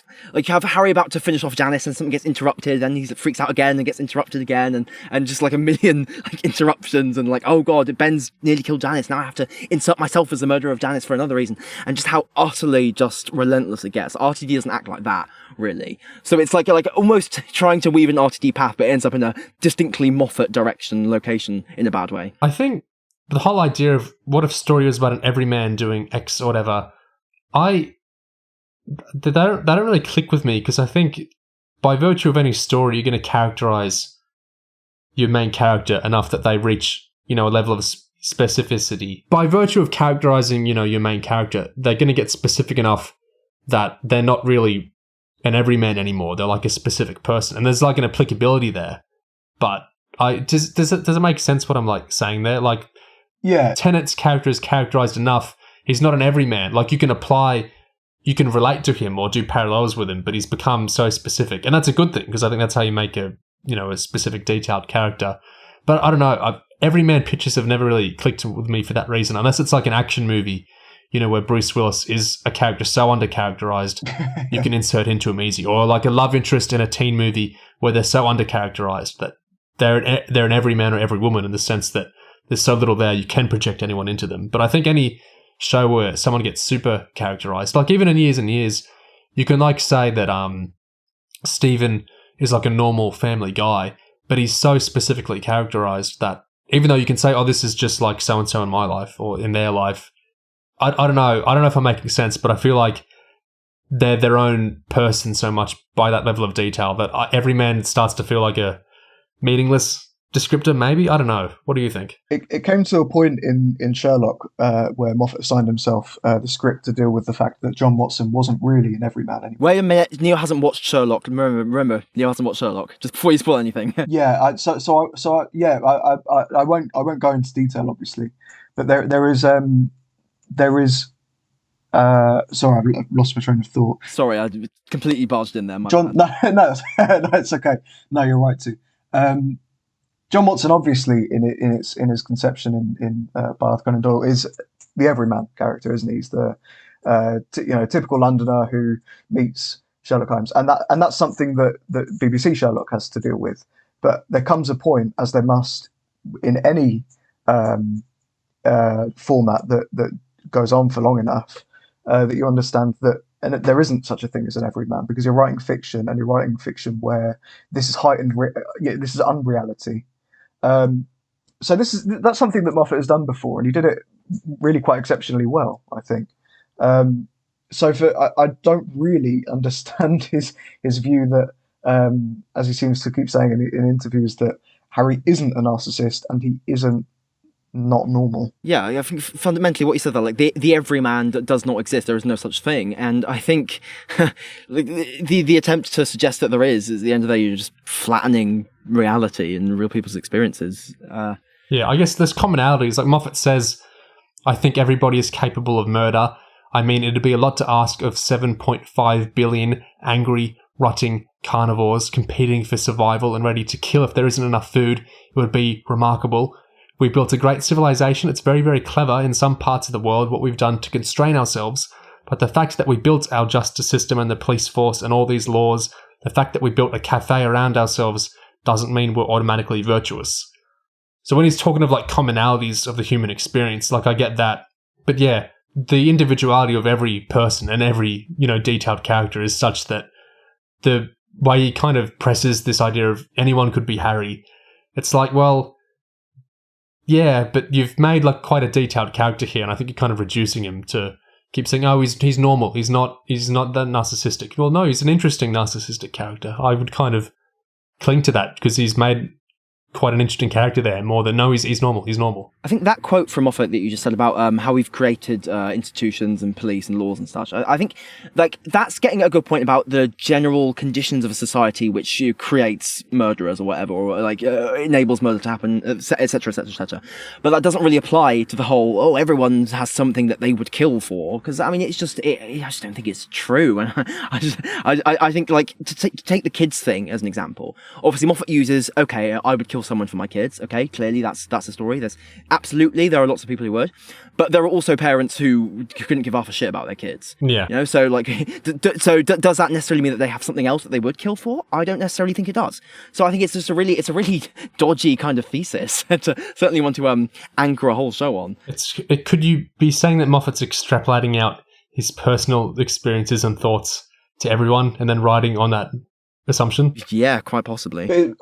have Harry about to finish off Janice and something gets interrupted and he freaks out again and gets interrupted again and just like a million like interruptions and like, oh god, Ben's nearly killed Janice, now I have to insert myself as the murderer of Janice for another reason, and just how utterly just relentless it gets. RTD doesn't act like that really, so it's like almost trying to weave an RTD path, but it ends up in a distinctly Moffat location in a bad way. I think the whole idea of what if story was about an everyman doing X or whatever, they don't really click with me, because I think by virtue of any story, you're going to characterize your main character enough that they reach, a level of specificity. By virtue of characterizing, your main character, they're going to get specific enough that they're not really an everyman anymore. They're like a specific person, and there's like an applicability there. But does it make sense what I'm like saying there? Like, Yeah. Tennant's character is characterized enough. He's not an everyman. Like, you can relate to him or do parallels with him, but he's become so specific. And that's a good thing, because I think that's how you make a specific, detailed character. But I don't know. Everyman pictures have never really clicked with me for that reason, unless it's like an action movie, where Bruce Willis is a character so undercharacterized, you can insert into him easy. Or like a love interest in a teen movie where they're so undercharacterized that they're an everyman or every woman, in the sense that there's so little there, you can project anyone into them. But I think any show where someone gets super characterized, like even in Years and Years, you can like say that Steven is like a normal family guy, but he's so specifically characterized that even though you can say, oh, this is just like so-and-so in my life or in their life, I don't know. I don't know if I'm making sense, but I feel like they're their own person so much by that level of detail that Everyman starts to feel like a meaningless descriptor, maybe? I don't know. What do you think? It came to a point in Sherlock where Moffat assigned himself the script to deal with the fact that John Watson wasn't really an everyman anymore. Wait a minute, Neil hasn't watched Sherlock. Remember, Neil hasn't watched Sherlock. Just before you spoil anything. Yeah, I won't go into detail, obviously, but there is. Sorry, I've lost my train of thought. Sorry, I completely barged in there. John, no, it's okay. No, you're right too. John Watson, obviously, in his conception in by Arthur Conan Doyle, is the everyman character, isn't he? He's the typical Londoner who meets Sherlock Holmes, and that's something that BBC Sherlock has to deal with. But there comes a point, as there must in any format that goes on for long enough, that you understand that, and there isn't such a thing as an everyman, because you're writing fiction, and you're writing fiction where this is heightened, this is unreality. So that's something that Moffat has done before, and he did it really quite exceptionally well, I think. I don't really understand his view that, as he seems to keep saying in interviews, that Harry isn't a narcissist and he isn't not normal. Yeah, I think fundamentally what you said there, like the everyman does not exist. There is no such thing, and I think the attempt to suggest that there is, at the end of the day, you're just flattening reality and real people's experiences. Yeah, I guess there's commonalities. Like Moffat says, I think everybody is capable of murder. I mean, it'd be a lot to ask of 7.5 billion angry, rotting carnivores competing for survival and ready to kill if there isn't enough food. It would be remarkable. We built a great civilization. It's very, very clever in some parts of the world what we've done to constrain ourselves. But the fact that we built our justice system and the police force and all these laws, the fact that we built a cafe around ourselves doesn't mean we're automatically virtuous. So when he's talking of like commonalities of the human experience, like I get that. But yeah, the individuality of every person and every, detailed character is such that the way he kind of presses this idea of anyone could be Harry, it's like, well, yeah, but you've made like quite a detailed character here, and I think you're kind of reducing him to keep saying, oh, he's normal, he's not that narcissistic. Well, no, he's an interesting narcissistic character. I would kind of cling to that because he's made quite an interesting character there, more than, no, he's normal. I think that quote from Moffat that you just said about how we've created institutions and police and laws and such, I think like that's getting at a good point about the general conditions of a society which creates murderers or whatever, or like enables murder to happen, etc., etc., etc. But that doesn't really apply to the whole, everyone has something that they would kill for, because I mean, I just don't think it's true. And I think like to take the kids thing as an example, obviously Moffat uses, okay, I would kill someone for my kids. Okay, clearly that's a story. There are lots of people who would, but there are also parents who couldn't give half a shit about their kids. Yeah, so like, does that necessarily mean that they have something else that they would kill for? I don't necessarily think it does. So I think it's just a really dodgy kind of thesis to certainly want to anchor a whole show on. Could you be saying that Moffat's extrapolating out his personal experiences and thoughts to everyone and then writing on that assumption? Yeah, quite possibly.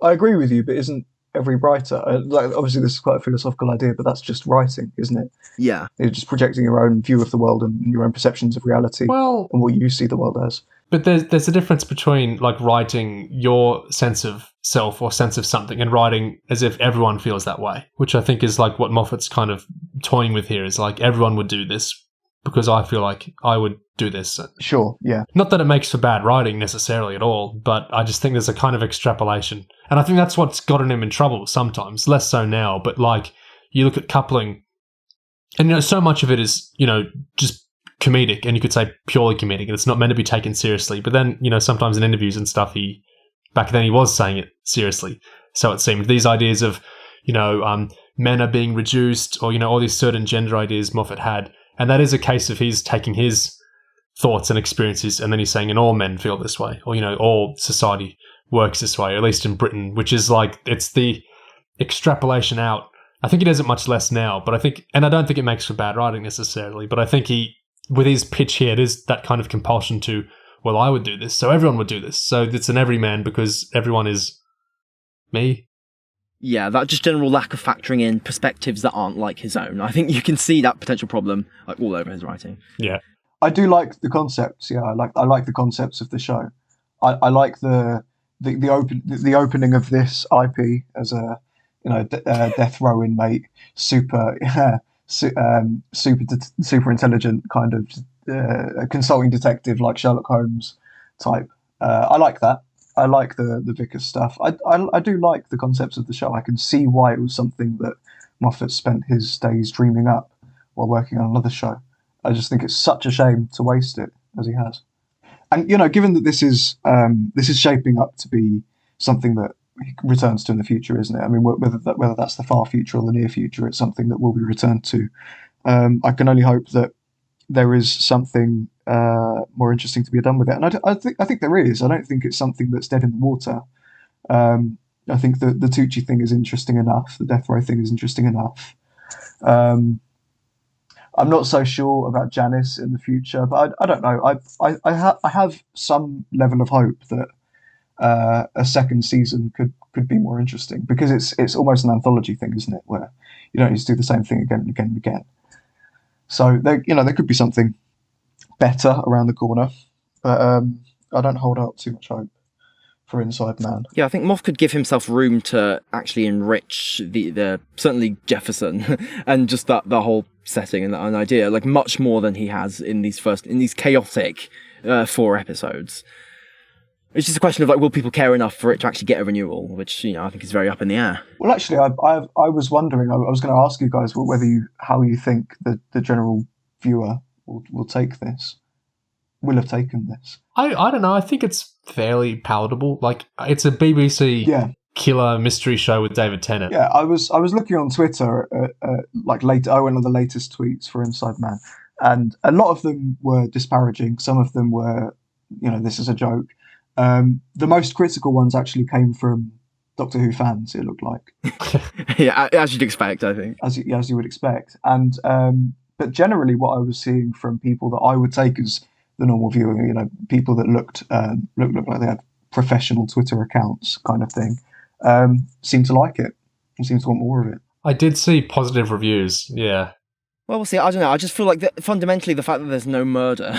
I agree with you, but isn't every writer, obviously this is quite a philosophical idea, but that's just writing, isn't it? Yeah. You're just projecting your own view of the world and your own perceptions of reality and what you see the world as. But there's a difference between like writing your sense of self or sense of something and writing as if everyone feels that way, which I think is like what Moffat's kind of toying with here, is like everyone would do this because I feel like I would do this. Sure, yeah. Not that it makes for bad writing necessarily at all, but I just think there's a kind of extrapolation. And I think that's what's gotten him in trouble sometimes, less so now, but like, you look at coupling, and so much of it is just comedic, and you could say purely comedic, and it's not meant to be taken seriously. But then sometimes in interviews and stuff, back then he was saying it seriously. So it seemed these ideas of men are being reduced, or all these certain gender ideas Moffat had, and that is a case of he's taking his thoughts and experiences, and then he's saying, and all men feel this way, or all society works this way, or at least in Britain, which is like, it's the extrapolation out. I think he does it much less now, but I think, and I don't think it makes for bad writing necessarily, but I think with his pitch here, it is that kind of compulsion to, well, I would do this, so everyone would do this. So it's an everyman because everyone is me. Yeah, that just general lack of factoring in perspectives that aren't like his own. I think you can see that potential problem like all over his writing. Yeah. I do like the concepts. Yeah, I like the concepts of the show. I like the opening of this IP as a death row inmate, super intelligent kind of a consulting detective like Sherlock Holmes type. I like that. I like the Vickers stuff. I do like the concepts of the show. I can see why it was something that Moffat spent his days dreaming up while working on another show. I just think it's such a shame to waste it as he has. And given that this is shaping up to be something that he returns to in the future, isn't it? I mean, whether that's the far future or the near future, it's something that will be returned to. I can only hope that there is something more interesting to be done with it, and I think there is. I don't think it's something that's dead in the water. I think the Tucci thing is interesting enough. The death row thing is interesting enough. I'm not so sure about Janice in the future, but I don't know. I have some level of hope that a second season could be more interesting, because it's almost an anthology thing, isn't it? Where you don't need to do the same thing again and again and again. So there could be something better around the corner, but I don't hold out too much hope for Inside Man. Yeah, I think Moff could give himself room to actually enrich the certainly Jefferson and just the whole setting and an idea, like much more than he has in these chaotic 4 episodes. It's just a question of like, will people care enough for it to actually get a renewal, which I think is very up in the air. Well, actually, I was wondering. I was going to ask you guys how you think the general viewer will take this. Will have taken this. I don't know. I think it's fairly palatable. Like, it's a BBC killer mystery show with David Tennant. Yeah, I was looking on Twitter like later. I went on the latest tweets for Inside Man, and a lot of them were disparaging. Some of them were, this is a joke. The most critical ones actually came from Doctor Who fans, it looked like. Yeah, as you'd expect, I think. As you would expect. And but generally what I was seeing from people that I would take as the normal viewer, people that looked like they had professional Twitter accounts kind of thing, seemed to like it and seemed to want more of it. I did see positive reviews, yeah. Well, we'll see. I don't know. I just feel like fundamentally the fact that there's no murder,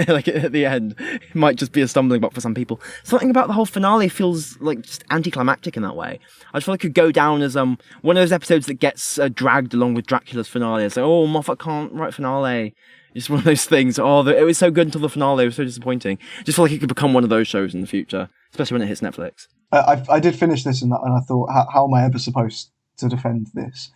like at the end, might just be a stumbling block for some people. Something about the whole finale feels like just anticlimactic in that way. I just feel like it could go down as one of those episodes that gets dragged along with Dracula's finale. It's like, oh, Moffat can't write finale. It's one of those things. Oh, it was so good until the finale. It was so disappointing. I just feel like it could become one of those shows in the future, especially when it hits Netflix. I did finish this and I thought, how am I ever supposed to defend this?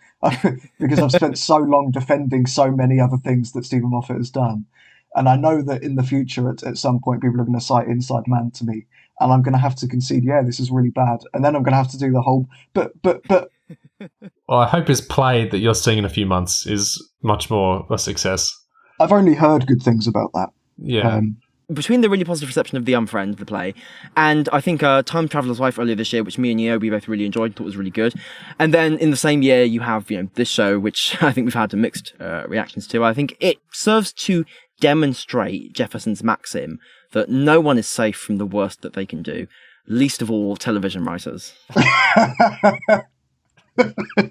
Because I've spent so long defending so many other things that Steven Moffat has done, and I know that in the future at some point people are going to cite Inside Man to me, and I'm going to have to concede, yeah, this is really bad, and then I'm going to have to do the whole but. Well, I hope his play that you're seeing in a few months is much more a success. I've only heard good things about that. Yeah. Between the really positive reception of The Unfriend, the play, and I think Time Traveller's Wife earlier this year, which me and we both really enjoyed, thought was really good. And then in the same year, you have this show, which I think we've had mixed reactions to. I think it serves to demonstrate Jefferson's maxim that no one is safe from the worst that they can do, least of all television writers.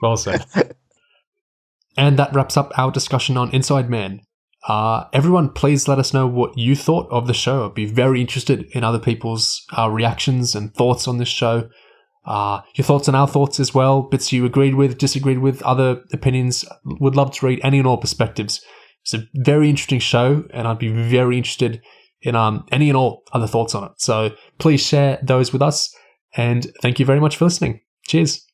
Well said. And that wraps up our discussion on Inside Man. Everyone, please let us know what you thought of the show. I'd be very interested in other people's reactions and thoughts on this show. Your thoughts and our thoughts as well. Bits you agreed with, disagreed with, other opinions. Would love to read any and all perspectives. It's a very interesting show, and I'd be very interested in any and all other thoughts on it. So please share those with us, and thank you very much for listening. Cheers.